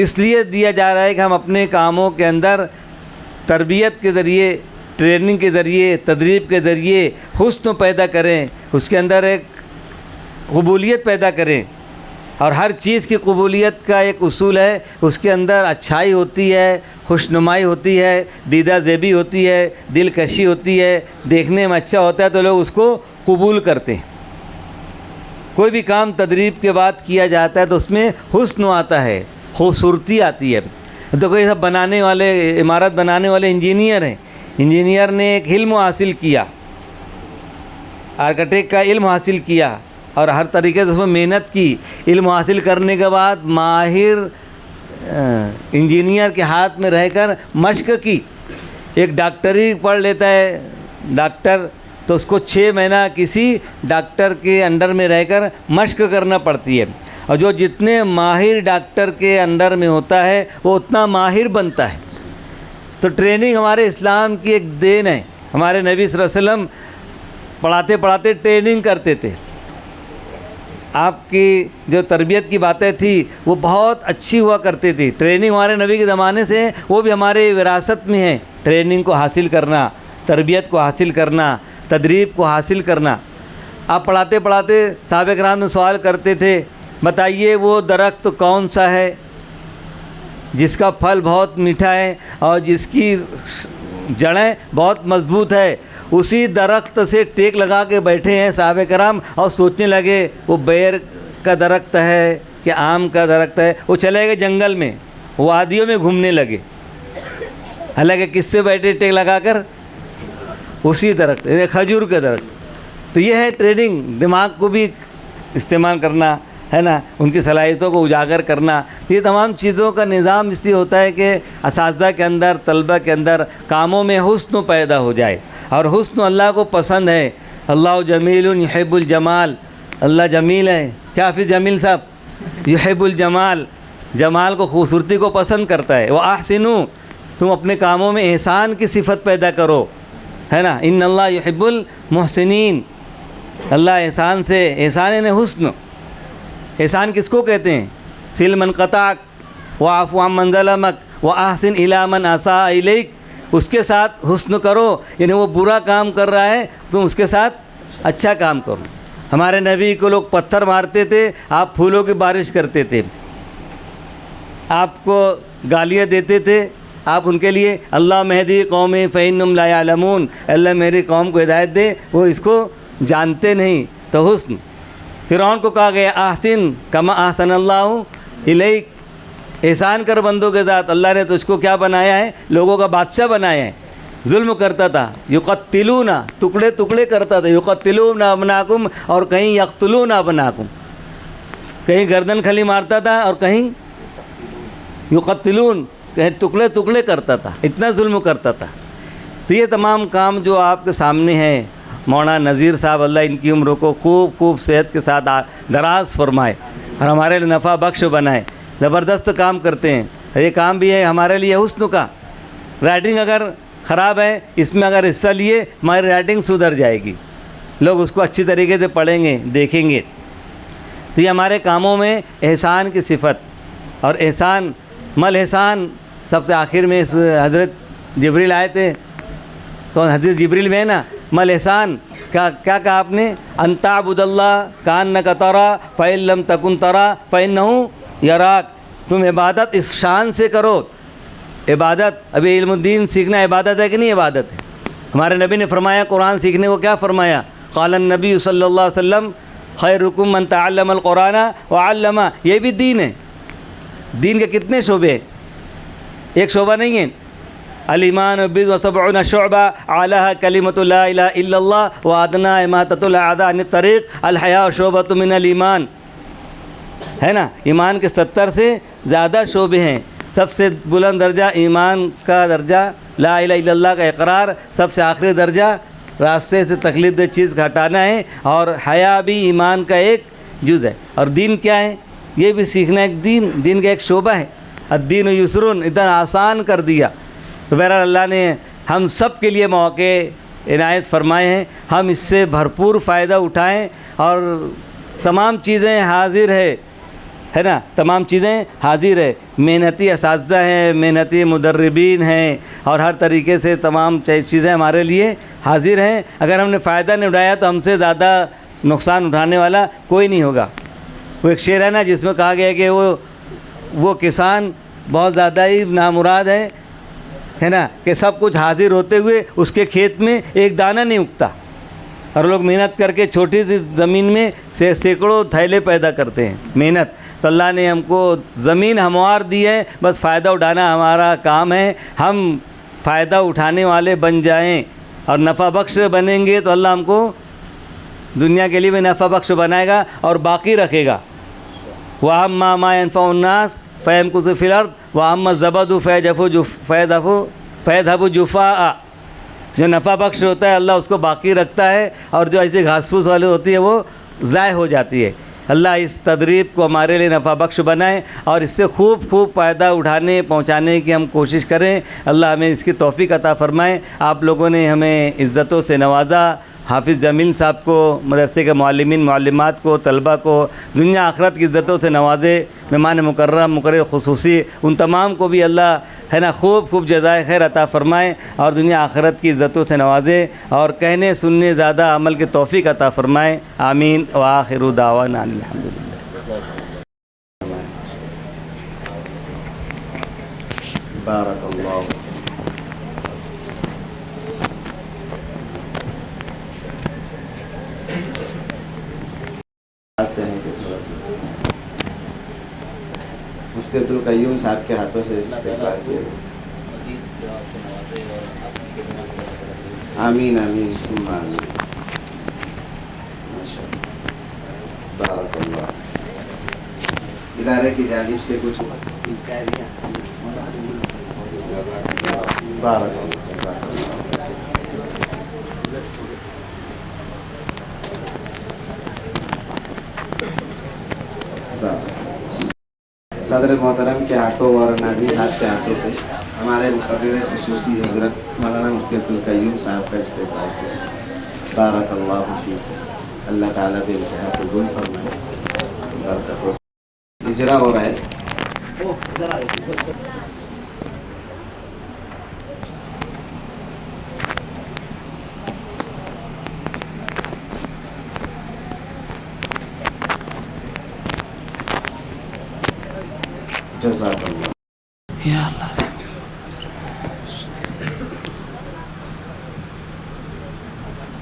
اس لیے دیا جا رہا ہے کہ ہم اپنے کاموں کے اندر تربیت کے ذریعے، ٹریننگ کے ذریعے، تدریب کے ذریعے حسن پیدا کریں، اس کے اندر ایک قبولیت پیدا کریں. اور ہر چیز کی قبولیت کا ایک اصول ہے، اس کے اندر اچھائی ہوتی ہے، خوشنمائی ہوتی ہے، دیدہ زیبی ہوتی ہے، دلکشی ہوتی ہے، دیکھنے میں اچھا ہوتا ہے تو لوگ اس کو قبول کرتے ہیں. کوئی بھی کام تدریب کے بعد کیا جاتا ہے تو اس میں حسن آتا ہے، خوبصورتی آتی ہے. تو کوئی سب بنانے والے، عمارت بنانے والے انجینئر ہیں، انجینئر نے ایک علم حاصل کیا، آرکیٹیکٹ کا علم حاصل کیا اور ہر طریقے سے اس میں محنت کی. علم حاصل کرنے کے بعد ماہر انجینئر کے ہاتھ میں رہ کر مشق کی. ایک ڈاکٹری پڑھ لیتا ہے ڈاکٹر، تو اس کو 6 مہینہ کسی ڈاکٹر کے انڈر میں رہ کر مشق کرنا پڑتی ہے. اور جو جتنے ماہر ڈاکٹر کے انڈر میں ہوتا ہے وہ اتنا ماہر بنتا ہے. تو ٹریننگ ہمارے اسلام کی ایک دین ہے. ہمارے نبی صلی اللہ علیہ وسلم پڑھاتے پڑھاتے ٹریننگ کرتے تھے. آپ کی جو تربیت کی باتیں تھی وہ بہت اچھی ہوا کرتی تھی. ٹریننگ ہمارے نبی کے زمانے سے وہ بھی ہمارے وراثت میں ہے. ٹریننگ کو حاصل کرنا، تربیت کو حاصل کرنا، تدریب کو حاصل کرنا. آپ پڑھاتے پڑھاتے صحابہ کرام نے سوال کرتے تھے، بتائیے وہ درخت کون سا ہے جس کا پھل بہت میٹھا ہے اور جس کی جڑیں بہت مضبوط ہے. اسی درخت سے ٹیک لگا کے بیٹھے ہیں صحابہ کرام اور سوچنے لگے وہ بیر کا درخت ہے کہ آم کا درخت ہے. وہ چلے گئے جنگل میں، وادیوں میں گھومنے لگے، حالانکہ کس سے بیٹھے ٹیک لگا کر؟ اسی درخت، یعنی کھجور کا درخت. تو یہ ہے ٹریننگ، دماغ کو بھی استعمال کرنا ہے نا، ان کی صلاحیتوں کو اجاگر کرنا. یہ تمام چیزوں کا نظام اس لیے ہوتا ہے کہ اساتذہ کے اندر، طلبہ کے اندر کاموں میں حسن پیدا ہو جائے. اور حسن اللہ کو پسند ہے. اللہ جمیل یحب الجمال، اللہ جمیل ہے. کیا حافظ جمیل صاحب؟ یحب الجمال، جمال کو، خوبصورتی کو پسند کرتا ہے. وَأَحْسِنُوا، تم اپنے کاموں میں احسان کی صفت پیدا کرو، ہے نا. ان اللہ یحب المحسنین، اللہ احسان سے، احسان یعنی حسن. احسان کس کو کہتے ہیں؟ سل من قطعک واعف عن من ظلمک واحسن الی من اساء الیک. اس کے ساتھ حسن کرو، یعنی وہ برا کام کر رہا ہے تم اس کے ساتھ اچھا کام کرو. ہمارے نبی کو لوگ پتھر مارتے تھے، آپ پھولوں کی بارش کرتے تھے. آپ کو گالیاں دیتے تھے، آپ ان کے لیے اللہ مہدی قومی فإنہم لا یعلمون، اللہ میری قوم کو ہدایت دے، وہ اس کو جانتے نہیں. تو حسن. فرعون کو کہا گیا احسن کما احسن اللہ الیک، احسان کر بندوں کے ساتھ، اللہ نے تجھ کو کیا بنایا ہے؟ لوگوں کا بادشاہ بنایا ہے. ظلم کرتا تھا، یقتلون، ٹکڑے ٹکڑے کرتا تھا. یقتلون ابناکم، اور کہیں یقتلون ابناکم، کہیں گردن کھلی مارتا تھا اور کہیں یقتلون، کہیں ٹکڑے ٹکڑے کرتا تھا. اتنا ظلم کرتا تھا. تو یہ تمام کام جو آپ کے سامنے ہیں، مولانا نذیر صاحب اللہ ان کی عمروں کو خوب خوب صحت کے ساتھ دراز فرمائے اور ہمارے لیے نفع بخش بنائے. زبردست کام کرتے ہیں. یہ کام بھی ہے ہمارے لیے حسن کا. رائٹنگ اگر خراب ہے، اس میں اگر حصہ لیے ہماری رائٹنگ سدھر جائے گی، لوگ اس کو اچھی طریقے سے پڑھیں گے، دیکھیں گے. تو یہ ہمارے کاموں میں احسان کی صفت. اور احسان، مل احسان، سب سے آخر میں حضرت جبریل آئے تھے. کون؟ حضرت جبریل میں ہے نا. مل احسان کیا کہا آپ نے؟ ان تعبد اللہ کانک ترا فإن لم تکن ترا فإنہ یراک. تم عبادت اس شان سے کرو. عبادت، ابھی علم الدین سیکھنا عبادت ہے کہ نہیں عبادت ہے؟ ہمارے نبی نے فرمایا قرآن سیکھنے کو کیا فرمایا؟ قال النبی صلی اللہ علیہ وسلم خیرکم من تعلم القرآن وعلمہ. یہ بھی دین ہے. دین کے کتنے شعبے؟ ایک شعبہ نہیں ہے. الایمان بضع وسبعون شعبہ اعلیٰ کلمۃ لا الہ الا اللہ وادنیٰ اماطۃ الاعداء عن الطریق الحیاء شعبۃ من الایمان. ہے نا. ایمان کے 70 سے زیادہ شعبے ہیں. سب سے بلند درجہ ایمان کا درجہ لا الہ الا اللہ کا اقرار، سب سے آخری درجہ راستے سے تکلیف دہ چیز کا ہٹانا ہے، اور حیا بھی ایمان کا ایک جز ہے. اور دین کیا ہے؟ یہ بھی سیکھنا ایک دین کا ایک شعبہ ہے. الدین یسرن، اتنا آسان کر دیا. تو بہرحال اللہ نے ہم سب کے لیے مواقع عنایت فرمائے ہیں، ہم اس سے بھرپور فائدہ اٹھائیں. اور تمام چیزیں حاضر ہے نا، تمام چیزیں حاضر ہے. محنتی اساتذہ ہیں، محنتی مدربین ہیں، اور ہر طریقے سے تمام چیزیں ہمارے لیے حاضر ہیں. اگر ہم نے فائدہ نہیں اٹھایا تو ہم سے زیادہ نقصان اٹھانے والا کوئی نہیں ہوگا. وہ ایک شعر ہے نا جس میں کہا گیا ہے کہ وہ کسان بہت زیادہ ہی نامراد ہے نا، کہ سب کچھ حاضر ہوتے ہوئے اس کے کھیت میں ایک دانہ نہیں اگتا. اور لوگ محنت کر کے چھوٹی سی زمین میں سینکڑوں تھیلے پیدا کرتے ہیں. محنت تو اللہ نے ہم کو زمین ہموار دی ہے، بس فائدہ اٹھانا ہمارا کام ہے. ہم فائدہ اٹھانے والے بن جائیں اور نفع بخش بنیں گے تو اللہ ہم کو دنیا کے لیے بھی نفع بخش بنائے گا اور باقی رکھے گا. وَأَمَّا مَا يَنْفَعُ النَّاسَ فَيَمْكُثُ فِي الْأَرْضِ وَأَمَّا الزَّبَدُ فَيَذْهَبُ جُفَاءً. جو نفع بخش ہوتا ہے اللہ اس کو باقی رکھتا ہے، اور جو ایسے گھاس پھوس والی ہوتی ہے وہ ضائع ہو جاتی ہے. اللہ اس تدریب کو ہمارے لیے نفع بخش بنائے اور اس سے خوب فائدہ اٹھانے پہنچانے کی ہم کوشش کریں. اللہ ہمیں اس کی توفیق عطا فرمائے. آپ لوگوں نے ہمیں عزتوں سے نوازا. حافظ جمیل صاحب کو، مدرسے کے معلمین معلمات کو، طلبہ کو دنیا آخرت کی عزتوں سے نوازے. مہمان مکرم مقرر خصوصی ان تمام کو بھی اللہ ہے نا خوب جزائے خیر عطا فرمائے اور دنیا آخرت کی عزتوں سے نوازے، اور کہنے سننے زیادہ عمل کی توفیق عطا فرمائے. آمین. وآخر دعوانا الحمدللہ. بارک اللہ. مفتی عبدالقیوم صاحب کے ہاتھوں سے استقبال کیا. آمین آمین ثم آمین. بارک اللہ. ادارے کی جانب سے کچھ بارک اللہ. صدر محترم کے ہاتھوں اور ناظرین صاحب کے ہاتھوں سے ہمارے مقرر خصوصی حضرت مولانا مفتی عبدالقیوم صاحب کا استقبال کیا. بارک اللہ فیکم. اللہ تعالیٰ بے انتہا قبول فرمائے. اجرا ہو رہا ہے. جزاک اللہ. یا اللہ.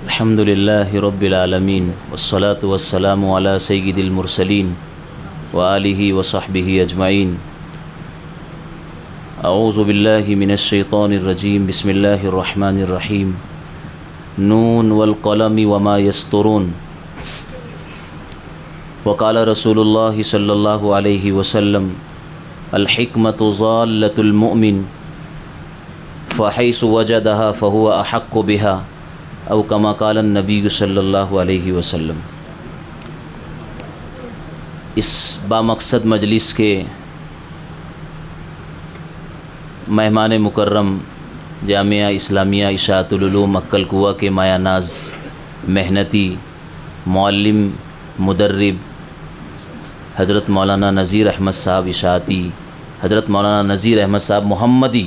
الحمد للہ رب العالمین والصلاة والسلام علی سید المرسلین وآلہ وصحبہ اجمعین. اعوذ باللہ من الشیطان الرجیم. بسم اللہ الرحمن الرحیم. نون والقلم وما یسطرون. وقال رسول اللہ صلی اللہ علیہ وسلم الحکمت ضالۃ المؤمن فحیث وجدها فهو احق بها او کما قال النبی صلی اللہ علیہ وسلم. اس بامقصد مجلس کے مہمان مکرم جامعہ اسلامیہ اشاعت العلوم مکل کوہ کے مایہ ناز محنتی معلم مدرب حضرت مولانا نذیر احمد صاحب اشاعتی، حضرت مولانا نذیر احمد صاحب محمدی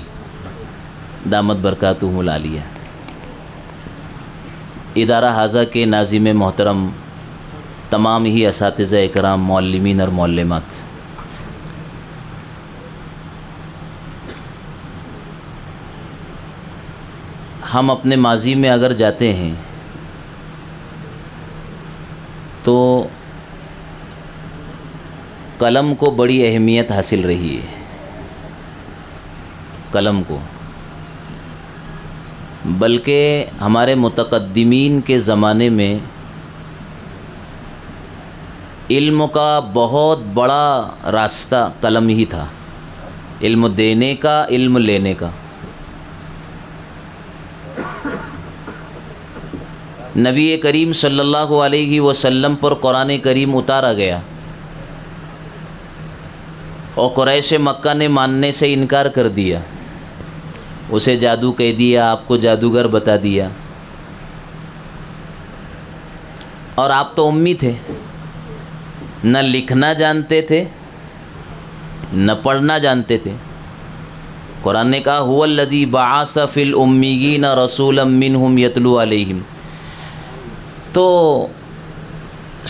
دامت برکاتہم العالیہ، ادارہ حاضہ کے ناظم محترم، تمام ہی اساتذہ اکرام، معلمین اور معلمات، ہم اپنے ماضی میں اگر جاتے ہیں تو قلم کو بڑی اہمیت حاصل رہی ہے. قلم کو، بلکہ ہمارے متقدمین کے زمانے میں علم کا بہت بڑا راستہ قلم ہی تھا، علم دینے کا، علم لینے کا۔ نبی کریم صلی اللہ علیہ وسلم پر قرآن کریم اتارا گیا اور قریش مکہ نے ماننے سے انکار کر دیا، اسے جادو کہہ دیا، آپ کو جادوگر بتا دیا، اور آپ تو امی تھے، نہ لکھنا جانتے تھے نہ پڑھنا جانتے تھے۔ قرآن نے کہا هو الذی بعث فی الامیین رسولا منہم یتلو علیہم۔ تو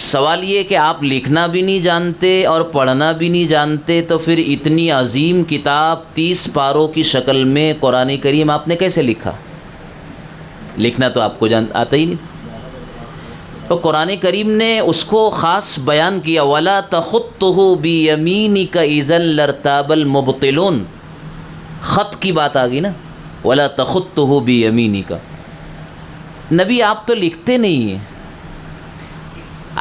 سوال یہ کہ آپ لکھنا بھی نہیں جانتے اور پڑھنا بھی نہیں جانتے، تو پھر اتنی عظیم کتاب 30 پاروں کی شکل میں قرآن کریم آپ نے کیسے لکھا؟ لکھنا تو آپ کو آتا ہی نہیں۔ تو قرآن کریم نے اس کو خاص بیان کیا، وَلَا تَخُطُّهُ بِيَمِينِكَ إِذًا لَارْتَابَ الْمُبْطِلُونَ۔ خط کی بات آ گئی نا، وَلَا تَخُطُّهُ بِيَمِينِكَ۔ نبی آپ تو لکھتے نہیں ہیں،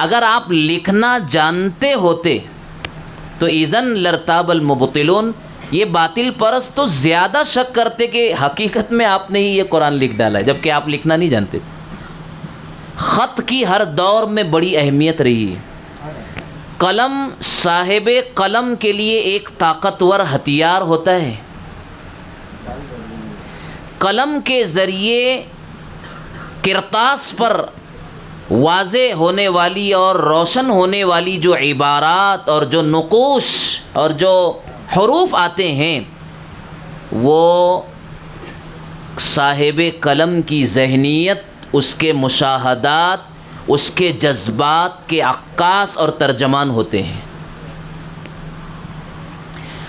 اگر آپ لکھنا جانتے ہوتے تو اذن لرتاب المبطلون، یہ باطل پرست تو زیادہ شک کرتے کہ حقیقت میں آپ نے ہی یہ قرآن لکھ ڈالا ہے، جبکہ آپ لکھنا نہیں جانتے تھے۔ خط کی ہر دور میں بڑی اہمیت رہی ہے۔ قلم صاحب قلم کے لیے ایک طاقتور ہتھیار ہوتا ہے۔ قلم کے ذریعے کرتاس پر واضح ہونے والی اور روشن ہونے والی جو عبارات اور جو نقوش اور جو حروف آتے ہیں، وہ صاحب قلم کی ذہنیت، اس کے مشاہدات، اس کے جذبات کے عکاس اور ترجمان ہوتے ہیں۔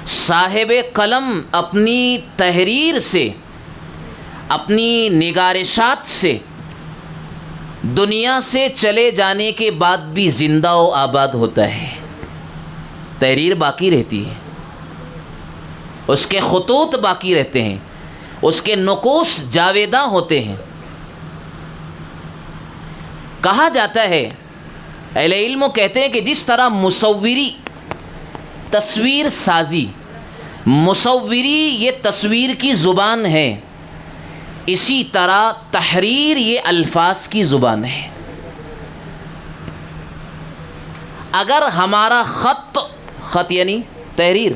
صاحب قلم اپنی تحریر سے، اپنی نگارشات سے دنیا سے چلے جانے کے بعد بھی زندہ و آباد ہوتا ہے، تحریر باقی رہتی ہے، اس کے خطوط باقی رہتے ہیں، اس کے نقوش جاویداں ہوتے ہیں۔ کہا جاتا ہے، اہل علم کہتے ہیں کہ جس طرح مصوری تصویر سازی، مصوری یہ تصویر کی زبان ہے، اسی طرح تحریر یہ الفاظ کی زبان ہے۔ اگر ہمارا خط یعنی تحریر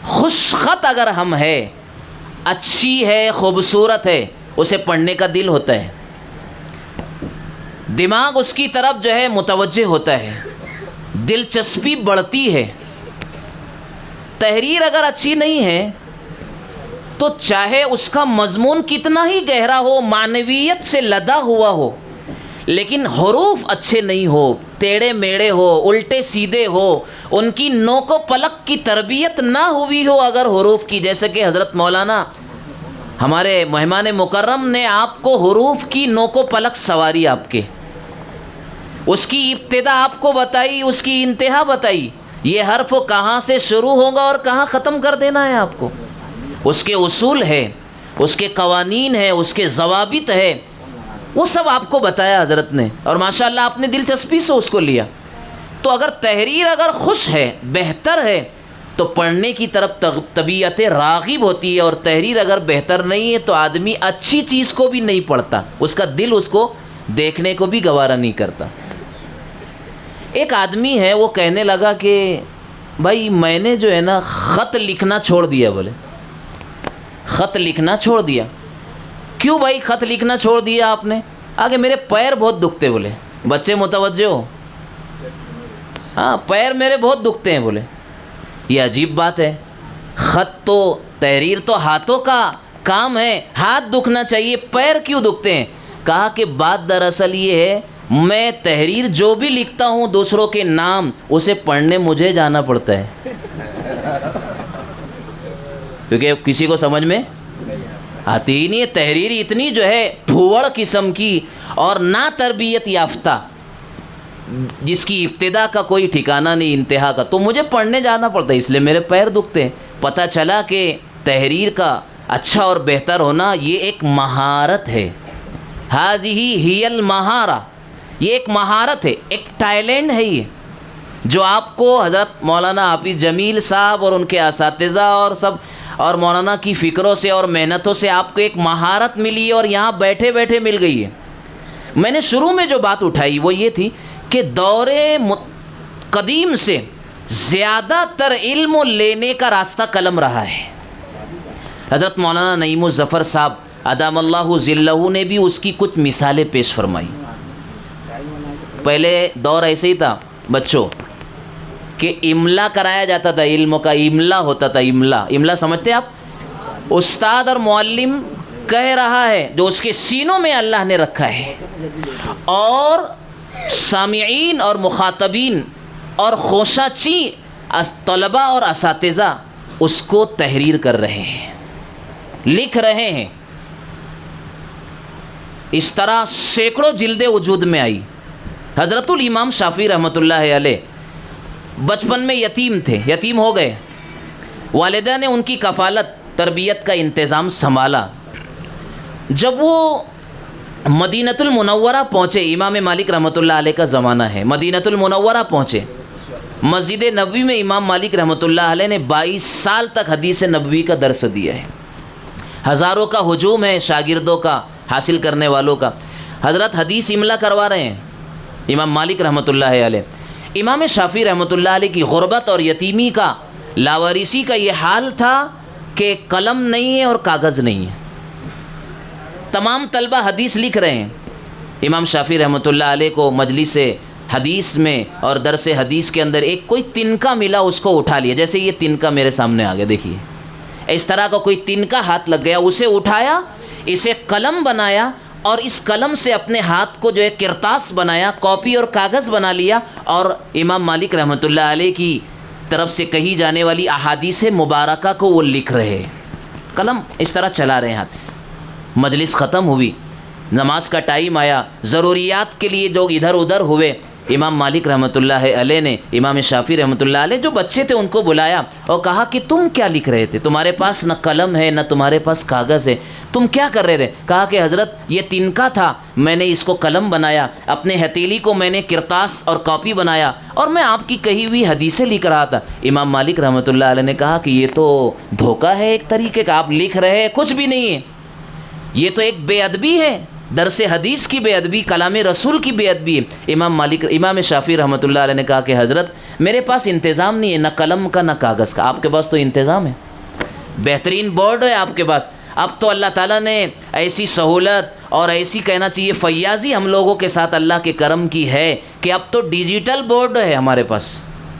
خوش خط اگر ہم ہے، اچھی ہے، خوبصورت ہے، اسے پڑھنے کا دل ہوتا ہے، دماغ اس کی طرف جو ہے متوجہ ہوتا ہے، دلچسپی بڑھتی ہے۔ تحریر اگر اچھی نہیں ہے تو چاہے اس کا مضمون کتنا ہی گہرا ہو، معنویت سے لدا ہوا ہو، لیکن حروف اچھے نہیں ہو، ٹیڑھے میڑے ہو، الٹے سیدھے ہو، ان کی نوک و پلک کی تربیت نہ ہوئی ہو اگر حروف کی، جیسے کہ حضرت مولانا ہمارے مہمان مکرم نے آپ کو حروف کی نوک و پلک سواری، آپ کے اس کی ابتدا آپ کو بتائی، اس کی انتہا بتائی، یہ حرف کہاں سے شروع ہوگا اور کہاں ختم کر دینا ہے آپ کو، اس کے اصول ہے، اس کے قوانین ہے، اس کے ضوابط ہے، وہ سب آپ کو بتایا حضرت نے، اور ماشاءاللہ آپ نے دلچسپی سے اس کو لیا۔ تو اگر تحریر اگر خوش ہے، بہتر ہے، تو پڑھنے کی طرف طبیعت راغب ہوتی ہے، اور تحریر اگر بہتر نہیں ہے تو آدمی اچھی چیز کو بھی نہیں پڑھتا، اس کا دل اس کو دیکھنے کو بھی گوارا نہیں کرتا۔ ایک آدمی ہے، وہ کہنے لگا کہ بھائی میں نے جو ہے نا خط لکھنا چھوڑ دیا، بولے خط لکھنا چھوڑ دیا۔ کیوں بھائی خط لکھنا چھوڑ دیا آپ نے؟ آگے میرے پیر بہت دکھتے، بولے بچے متوجہ ہو، ہاں پیر میرے بہت دکھتے ہیں، بولے یہ عجیب بات ہے، خط تو تحریر تو ہاتھوں کا کام ہے، ہاتھ دکھنا چاہیے، پیر کیوں دکھتے ہیں؟ کہا کہ بات دراصل یہ ہے، میں تحریر جو بھی لکھتا ہوں دوسروں کے نام، اسے پڑھنے مجھے جانا پڑتا ہے، کیونکہ کسی کو سمجھ میں آتی ہی نہیں ہے۔ تحریر اتنی جو ہے بھوڑ قسم کی اور نا تربیت یافتہ، جس کی ابتدا کا کوئی ٹھکانہ نہیں، انتہا کا، تو مجھے پڑھنے جانا پڑتا ہے، اس لیے میرے پیر دکھتے ہیں۔ پتہ چلا کہ تحریر کا اچھا اور بہتر ہونا یہ ایک مہارت ہے، ہذہ ہی المہارہ، یہ ایک مہارت ہے، ایک ٹیلنٹ ہے، یہ جو آپ کو حضرت مولانا حافظ جمیل صاحب اور ان کے اساتذہ اور مولانا کی فکروں سے اور محنتوں سے آپ کو ایک مہارت ملی ہے اور یہاں بیٹھے بیٹھے مل گئی ہے۔ میں نے شروع میں جو بات اٹھائی وہ یہ تھی کہ دور قدیم سے زیادہ تر علم لینے کا راستہ قلم رہا ہے۔ حضرت مولانا نعیم الظفر صاحب ادام اللہ ذلہ نے بھی اس کی کچھ مثالیں پیش فرمائی۔ پہلے دور ایسے ہی تھا بچوں کہ املا کرایا جاتا تھا، علم کا املا ہوتا تھا۔ املا سمجھتے آپ؟ استاد اور معلم کہہ رہا ہے جو اس کے سینوں میں اللہ نے رکھا ہے، اور سامعین اور مخاطبین اور خوشہ چی طلباء اور اساتذہ اس کو تحریر کر رہے ہیں، لکھ رہے ہیں۔ اس طرح سینکڑوں جلدیں وجود میں آئی۔ حضرت الامام شافعی رحمۃ اللہ علیہ بچپن میں یتیم تھے، یتیم ہو گئے۔ والدہ نے ان کی کفالت تربیت کا انتظام سنبھالا۔ جب وہ مدینۃ المنورہ پہنچے، امام مالک رحمۃ اللہ علیہ کا زمانہ ہے، مدینۃ المنورہ پہنچے، مسجد نبوی میں امام مالک رحمۃ اللہ علیہ نے 22 سال تک حدیث نبوی کا درس دیا ہے۔ ہزاروں کا ہجوم ہے شاگردوں کا، حاصل کرنے والوں کا۔ حضرت حدیث املا کروا رہے ہیں امام مالک رحمۃ اللہ علیہ۔ امام شافعی رحمۃ اللہ علیہ کی غربت اور یتیمی کا، لاوارثی کا یہ حال تھا کہ قلم نہیں ہے اور کاغذ نہیں ہے۔ تمام طلبہ حدیث لکھ رہے ہیں۔ امام شافعی رحمۃ اللہ علیہ کو مجلس حدیث میں اور درس حدیث کے اندر ایک کوئی تنکا ملا، اس کو اٹھا لیا۔ جیسے یہ تنکا میرے سامنے آ گیا، دیکھیے اس طرح کا کوئی تنکا ہاتھ لگ گیا، اسے اٹھایا، اسے قلم بنایا، اور اس قلم سے اپنے ہاتھ کو جو ہے کرتاس بنایا، کاپی اور کاغذ بنا لیا، اور امام مالک رحمۃ اللہ علیہ کی طرف سے کہی جانے والی احادیث مبارکہ کو وہ لکھ رہے ہیں، قلم اس طرح چلا رہے ہیں ہاتھ۔ مجلس ختم ہوئی، نماز کا ٹائم آیا، ضروریات کے لیے جو ادھر ادھر ہوئے، امام مالک رحمۃ اللہ علیہ نے امام شافعی رحمۃ اللہ علیہ جو بچے تھے ان کو بلایا اور کہا کہ تم کیا لکھ رہے تھے؟ تمہارے پاس نہ قلم ہے نہ تمہارے پاس کاغذ ہے، تم کیا کر رہے تھے؟ کہا کہ حضرت یہ تنکا تھا، میں نے اس کو قلم بنایا، اپنے ہتھیلی کو میں نے کرتاس اور کاپی بنایا، اور میں آپ کی کہی ہوئی حدیثیں لکھ رہا تھا۔ امام مالک رحمۃ اللہ علیہ نے کہا کہ یہ تو دھوکہ ہے ایک طریقے کا، آپ لکھ رہے ہیں کچھ بھی نہیں ہے، یہ تو ایک بے ادبی ہے، درس حدیث کی بے ادبی، کلام رسول کی بے ادبی ہے۔ امام شافعی رحمۃ اللہ علیہ نے کہا کہ حضرت میرے پاس انتظام نہیں ہے، نہ قلم کا نہ کاغذ کا، آپ کے پاس تو انتظام ہے، بہترین بورڈ ہے آپ کے پاس۔ اب تو اللہ تعالیٰ نے ایسی سہولت اور ایسی کہنا چاہیے فیاضی ہم لوگوں کے ساتھ اللہ کے کرم کی ہے کہ اب تو ڈیجیٹل بورڈ ہے ہمارے پاس۔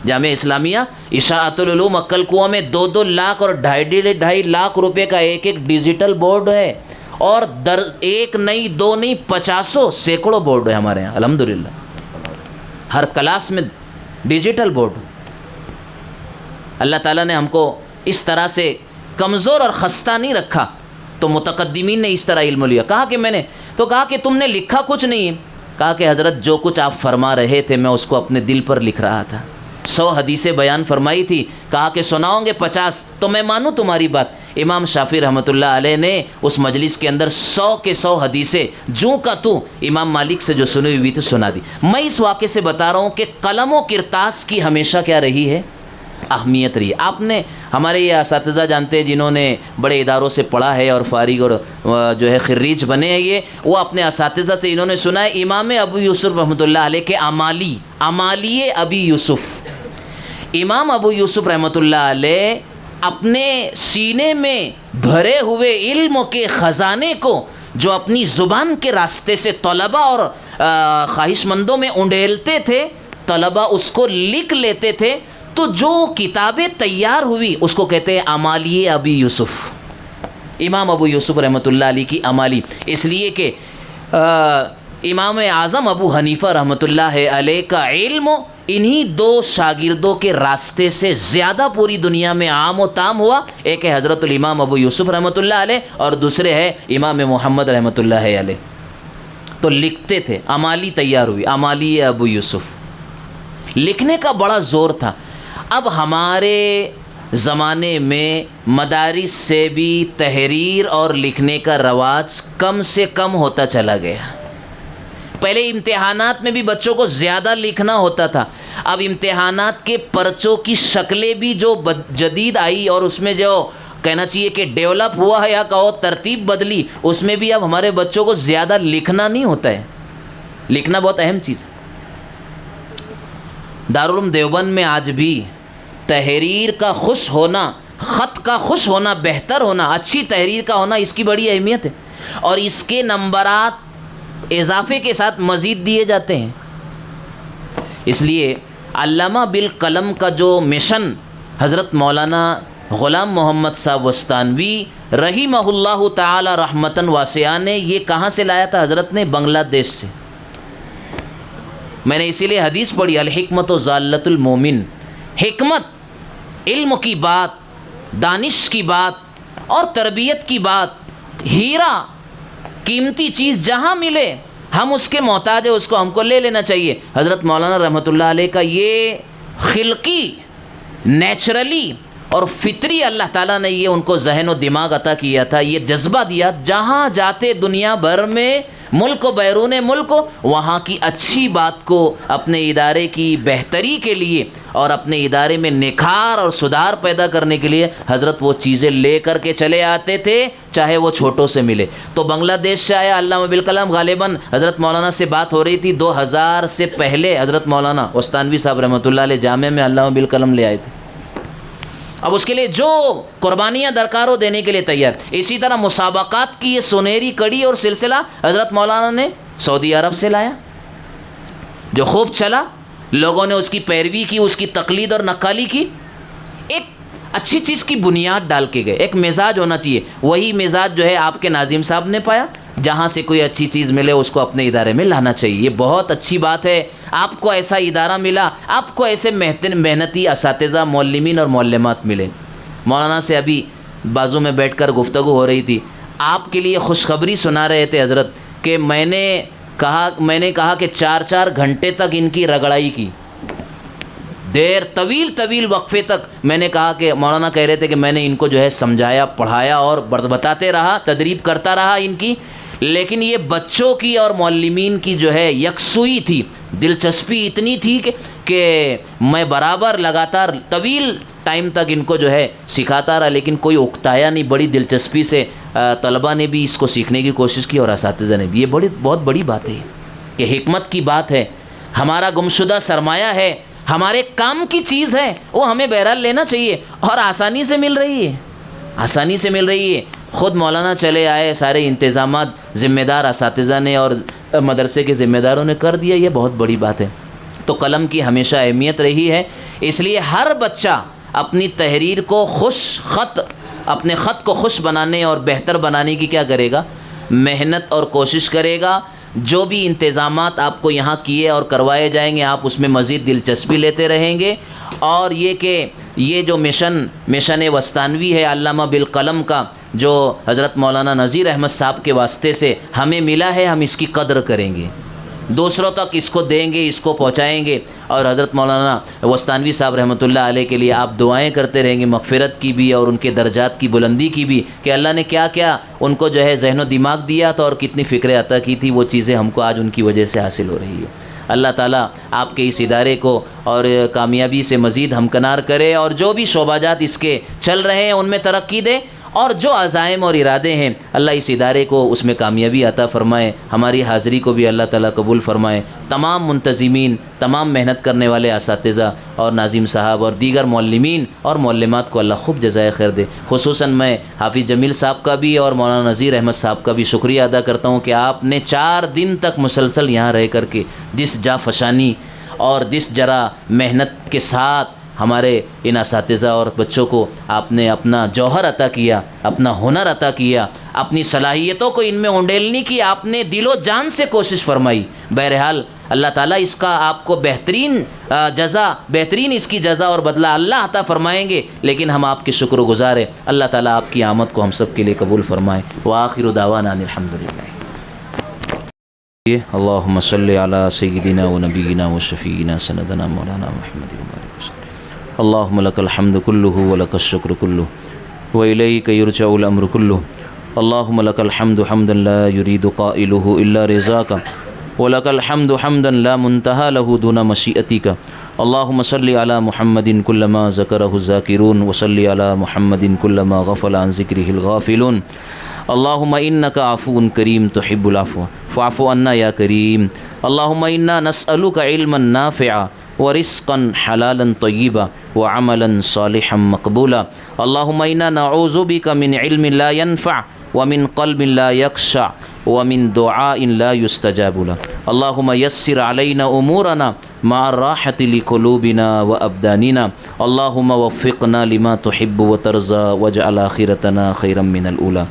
جامعہ اسلامیہ اشاعت العلوم عقل کنواں میں 2 لاکھ اور 2.5 لاکھ روپے کا ایک ڈیجیٹل بورڈ ہے، اور ایک نہیں دو نہیں 50 سینکڑوں بورڈ ہے ہمارے یہاں الحمدللہ، ہر کلاس میں ڈیجیٹل بورڈ۔ اللہ تعالیٰ نے ہم کو اس طرح سے کمزور اور خستہ نہیں رکھا، تو متقدمین نے اس طرح علم لیا۔ کہا کہ میں نے تو کہا کہ تم نے لکھا کچھ نہیں ہے؟ کہا کہ حضرت جو کچھ آپ فرما رہے تھے میں اس کو اپنے دل پر لکھ رہا تھا۔ 100 حدیثیں بیان فرمائی تھی، کہا کہ سناؤں گے 50 تو میں مانوں تمہاری بات۔ امام شافعی رحمۃ اللہ علیہ نے اس مجلس کے اندر 100 کے 100 حدیثیں جو کا تو امام مالک سے جو سنی ہوئی تھی سنا دی۔ میں اس واقعے سے بتا رہا ہوں کہ قلم و کرتاس کی ہمیشہ کیا رہی ہے؟ اہمیت رہی ہے۔ آپ نے ہمارے یہ اساتذہ جانتے ہیں جنہوں نے بڑے اداروں سے پڑھا ہے اور فارغ اور جو ہے خریج بنے ہیں، یہ وہ اپنے اساتذہ سے انہوں نے سنا ہے امام ابو یوسف رحمۃ اللہ علیہ کے امالی ابی یوسف، امام ابو یوسف رحمۃ اللہ علیہ اپنے سینے میں بھرے ہوئے علم کے خزانے کو جو اپنی زبان کے راستے سے طلباء اور خواہش مندوں میں انڈیلتے تھے، طلباء اس کو لکھ لیتے تھے، تو جو کتابیں تیار ہوئی اس کو کہتے ہیں امالی ابی یوسف، امام ابو یوسف رحمۃ اللہ علیہ کی امالی، اس لیے کہ امام اعظم ابو حنیفہ رحمۃ اللہ علیہ کا علم انہی 2 شاگردوں کے راستے سے زیادہ پوری دنیا میں عام و تام ہوا۔ ایک ہے حضرت الامام ابو یوسف رحمۃ اللہ علیہ اور دوسرے ہے امام محمد رحمۃ اللہ علیہ۔ تو لکھتے تھے، امالی تیار ہوئی، امالی ابو یوسف، لکھنے کا بڑا زور تھا۔ اب ہمارے زمانے میں مدارس سے بھی تحریر اور لکھنے کا رواج کم سے کم ہوتا چلا گیا، پہلے امتحانات میں بھی بچوں کو زیادہ لکھنا ہوتا تھا، اب امتحانات کے پرچوں کی شکلیں بھی جو جدید آئی اور اس میں جو کہنا چاہیے کہ ڈیولپ ہوا ہے یا کہو ترتیب بدلی، اس میں بھی اب ہمارے بچوں کو زیادہ لکھنا نہیں ہوتا ہے. لکھنا بہت اہم چیز ہے. دارالعلوم دیوبند میں آج بھی تحریر کا خوش ہونا، خط کا خوش ہونا، بہتر ہونا، اچھی تحریر کا ہونا، اس کی بڑی اہمیت ہے، اور اس کے نمبرات اضافے کے ساتھ مزید دیے جاتے ہیں. اس لیے علامہ بالقلم کا جو مشن حضرت مولانا غلام محمد صاحب وستانوی رحمہ اللہ تعالی رحمتاً واسعہ نے یہ کہاں سے لایا تھا؟ حضرت نے بنگلہ دیش سے. میں نے اسی لیے حدیث پڑھی، الحکمت و ضالۃ المومن. حکمت علم کی بات، دانش کی بات اور تربیت کی بات، ہیرا قیمتی چیز جہاں ملے ہم اس کے محتاج ہیں، اس کو ہم کو لے لینا چاہیے. حضرت مولانا رحمۃ اللہ علیہ کا یہ خلقی، نیچرلی اور فطری اللہ تعالیٰ نے یہ ان کو ذہن و دماغ عطا کیا تھا، یہ جذبہ دیا. جہاں جاتے دنیا بھر میں، ملک و بیرون ملک، وہاں کی اچھی بات کو اپنے ادارے کی بہتری کے لیے اور اپنے ادارے میں نکھار اور سدھار پیدا کرنے کے لیے حضرت وہ چیزیں لے کر کے چلے آتے تھے، چاہے وہ چھوٹوں سے ملے. تو بنگلہ دیش سے آیا علامہ بالقلم، غالباً حضرت مولانا سے بات ہو رہی تھی 2000 سے پہلے. حضرت مولانا وستانوی صاحب رحمۃ اللہ علیہ جامعہ میں علامہ بالقلم لے آئے تھے. اب اس کے لیے جو قربانیاں درکار ہو دینے کے لیے تیار. اسی طرح مسابقات کی یہ سنہری کڑی اور سلسلہ حضرت مولانا نے سعودی عرب سے لایا، جو خوب چلا، لوگوں نے اس کی پیروی کی، اس کی تقلید اور نقالی کی. ایک اچھی چیز کی بنیاد ڈال کے گئے. ایک مزاج ہونا چاہیے، وہی مزاج جو ہے آپ کے ناظم صاحب نے پایا. جہاں سے کوئی اچھی چیز ملے اس کو اپنے ادارے میں لانا چاہیے. یہ بہت اچھی بات ہے. آپ کو ایسا ادارہ ملا، آپ کو ایسے محنتی اساتذہ، معلمین اور معلمات ملے. مولانا سے ابھی بازو میں بیٹھ کر گفتگو ہو رہی تھی. آپ کے لیے خوشخبری سنا رہے تھے حضرت کہ میں نے کہا کہ 4 گھنٹے تک ان کی رگڑائی کی، دیر طویل وقفے تک. میں نے کہا کہ مولانا کہہ رہے تھے کہ میں نے ان کو جو ہے سمجھایا، پڑھایا اور بتاتے رہا، تدریب کرتا رہا ان کی. لیکن یہ بچوں کی اور معلمین کی جو ہے یکسوئی تھی، دلچسپی اتنی تھی کہ میں برابر لگاتار طویل ٹائم تک ان کو جو ہے سکھاتا رہا، لیکن کوئی اکتایا نہیں. بڑی دلچسپی سے طلبہ نے بھی اس کو سیکھنے کی کوشش کی اور اساتذہ نے بھی. یہ بہت بڑی بات ہے کہ حکمت کی بات ہے، ہمارا گمشدہ سرمایہ ہے، ہمارے کام کی چیز ہے، وہ ہمیں بہرحال لینا چاہیے. اور آسانی سے مل رہی ہے. خود مولانا چلے آئے، سارے انتظامات ذمہ دار اساتذہ نے اور مدرسے کے ذمہ داروں نے کر دیا. یہ بہت بڑی بات ہے. تو قلم کی ہمیشہ اہمیت رہی ہے. اس لیے ہر بچہ اپنی تحریر کو اپنے خط کو خوش بنانے اور بہتر بنانے کی کیا کرے گا؟ محنت اور کوشش کرے گا. جو بھی انتظامات آپ کو یہاں کیے اور کروائے جائیں گے، آپ اس میں مزید دلچسپی لیتے رہیں گے. اور یہ کہ یہ جو مشن وستانوی ہے علامہ بالقلم کا، جو حضرت مولانا نذیر احمد صاحب کے واسطے سے ہمیں ملا ہے، ہم اس کی قدر کریں گے، دوسروں تک اس کو دیں گے، اس کو پہنچائیں گے. اور حضرت مولانا وستانوی صاحب رحمۃ اللہ علیہ کے لیے آپ دعائیں کرتے رہیں گے، مغفرت کی بھی اور ان کے درجات کی بلندی کی بھی، کہ اللہ نے کیا کیا ان کو جو ہے ذہن و دماغ دیا تھا اور کتنی فکریں عطا کی تھی، وہ چیزیں ہم کو آج ان کی وجہ سے حاصل ہو رہی ہے. اللہ تعالیٰ آپ کے اس ادارے کو اور کامیابی سے مزید ہمکنار کرے، اور جو بھی شعبہ جات اس کے چل رہے ہیں ان میں ترقی دے، اور جو عزائم اور ارادے ہیں اللہ اس ادارے کو اس میں کامیابی عطا فرمائے. ہماری حاضری کو بھی اللہ تعالیٰ قبول فرمائے. تمام منتظمین، تمام محنت کرنے والے اساتذہ اور ناظم صاحب اور دیگر معلمین اور معلمات کو اللہ خوب جزائے خیر دے. خصوصاً میں حافظ جمیل صاحب کا بھی اور مولانا نذیر احمد صاحب کا بھی شکریہ ادا کرتا ہوں کہ آپ نے 4 دن تک مسلسل یہاں رہ کر کے جس جافشانی اور جس جرا محنت کے ساتھ ہمارے ان اساتذہ اور بچوں کو آپ نے اپنا جوہر عطا کیا، اپنا ہنر عطا کیا، اپنی صلاحیتوں کو ان میں انڈیلنے کی آپ نے دل و جان سے کوشش فرمائی. بہرحال اللہ تعالیٰ اس کا آپ کو بہترین اس کی جزا اور بدلہ اللہ عطا فرمائیں گے. لیکن ہم آپ کے شکر و گزار ہیں. اللہ تعالیٰ آپ کی آمد کو ہم سب کے لیے قبول فرمائے. وآخر دعوانا الحمدللہ. اللہم صلی علی سیدنا و نبینا و شفیعنا سندنا مولانا محمد اللہم لک الحمد کلہ ولک الشکر کلہ وإلیک یرجع الامر کلہ. اللہم لک الحمد حمدا لا یرید قائلہ الا رضاک ولك الحمد حمدا لا منتهى له دون مشيئتك اللهم صل على محمد كلما ذكره الذاكرون وصل على محمد كلما غفل عن ذكره الغافلون اللهم إنك عفو كريم تحب العفو فاعف عنا يا كريم اللهم إنا نسألك علما نافعا ورزقا حلالا طيبا وعملا صالحا مقبولا اللهم إنا نعوذ بك من علم لا ينفع ومن قلب لا يخشع ومن دعاء لا يستجاب له اللهم يسر علينا أمورنا مع الراحة لقلوبنا وأبداننا اللهم وفقنا لما تحب وترضى واجعل آخرتنا خيرا من الأولى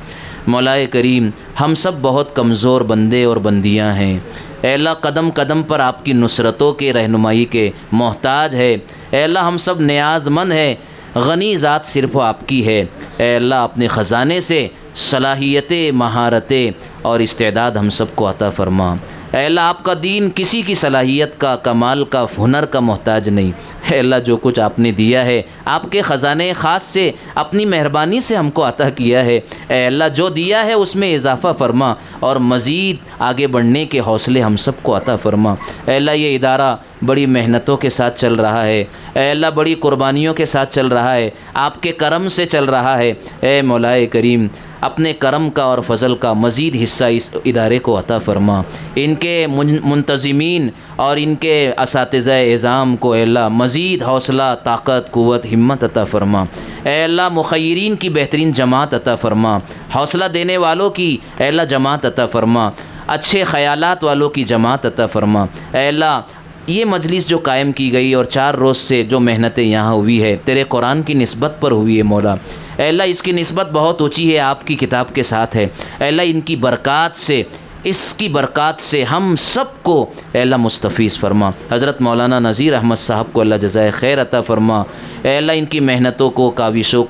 مولائے کریم ہم سب بہت کمزور بندے اور بندیاں ہیں اے اللہ قدم قدم پر آپ کی نصرتوں کے رہنمائی کے محتاج ہے اے اللہ ہم سب نیاز مند ہیں غنی ذات صرف آپ کی ہے اے اللہ اپنے خزانے سے صلاحیتیں مہارتیں اور استعداد ہم سب کو عطا فرما اے اللہ آپ کا دین کسی کی صلاحیت کا کمال کا ہنر کا محتاج نہیں اے اللہ جو کچھ آپ نے دیا ہے آپ کے خزانے خاص سے اپنی مہربانی سے ہم کو عطا کیا ہے اے اللہ جو دیا ہے اس میں اضافہ فرما اور مزید آگے بڑھنے کے حوصلے ہم سب کو عطا فرما اے اللہ یہ ادارہ بڑی محنتوں کے ساتھ چل رہا ہے اے اللہ بڑی قربانیوں کے ساتھ چل رہا ہے آپ کے کرم سے چل رہا ہے اے مولا کریم اپنے کرم کا اور فضل کا مزید حصہ اس ادارے کو عطا فرما ان کے منتظمین اور ان کے اساتذہ اعظام کو اے اللہ مزید حوصلہ طاقت قوت ہمت عطا فرما اے اللہ مخیرین کی بہترین جماعت عطا فرما حوصلہ دینے والوں کی اے اللہ جماعت عطا فرما اچھے خیالات والوں کی جماعت عطا فرما اے اللہ یہ مجلس جو قائم کی گئی اور 4 روز سے جو محنتیں یہاں ہوئی ہے تیرے قرآن کی نسبت پر ہوئی ہے مولا اے اللہ اس کی نسبت بہت اونچی ہے آپ کی کتاب کے ساتھ ہے اے اللہ ان کی برکات سے اس کی برکات سے ہم سب کو اے اللہ مستفیض فرما حضرت مولانا نذیر احمد صاحب کو اللہ جزائے خیر عطا فرما اے اللہ ان کی محنتوں کو کاوشوں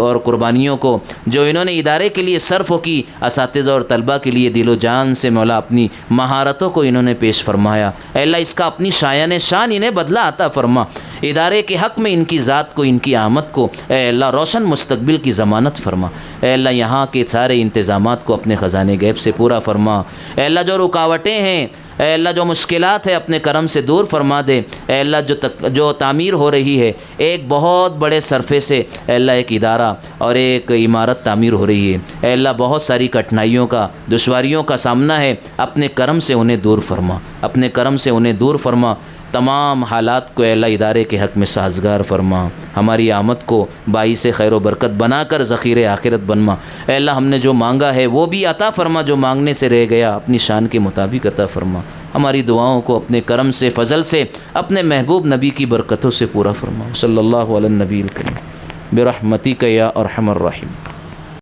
اور قربانیوں کو جو انہوں نے ادارے کے لیے صرف کی اساتذہ اور طلبہ کے لیے دل و جان سے مولا اپنی مہارتوں کو انہوں نے پیش فرمایا اے اللہ اس کا اپنی شایان شان انہیں بدلہ عطا فرما ادارے کے حق میں ان کی ذات کو ان کی آمد کو اے اللہ روشن مستقبل کی ضمانت فرما اے اللہ یہاں کے سارے انتظامات کو اپنے خزانے غیب سے پورا فرما اے اللہ جو رکاوٹیں ہیں اے اللہ جو مشکلات ہے اپنے کرم سے دور فرما دے اے اللہ جو تعمیر ہو رہی ہے ایک بہت بڑے صرفے سے اے اللہ ایک ادارہ اور ایک عمارت تعمیر ہو رہی ہے اے اللہ بہت ساری کٹھنائیوں کا دشواریوں کا سامنا ہے اپنے کرم سے انہیں دور فرما اپنے کرم سے انہیں دور فرما تمام حالات کو اے اللہ ادارے کے حق میں سازگار فرما ہماری آمد کو باعث خیر و برکت بنا کر ذخیرِ آخرت بنما اے اللہ ہم نے جو مانگا ہے وہ بھی عطا فرما جو مانگنے سے رہ گیا اپنی شان کے مطابق عطا فرما ہماری دعاؤں کو اپنے کرم سے فضل سے اپنے محبوب نبی کی برکتوں سے پورا فرما صلی اللہ علی النبی الکریم برحمتک یا ارحم الراحمین.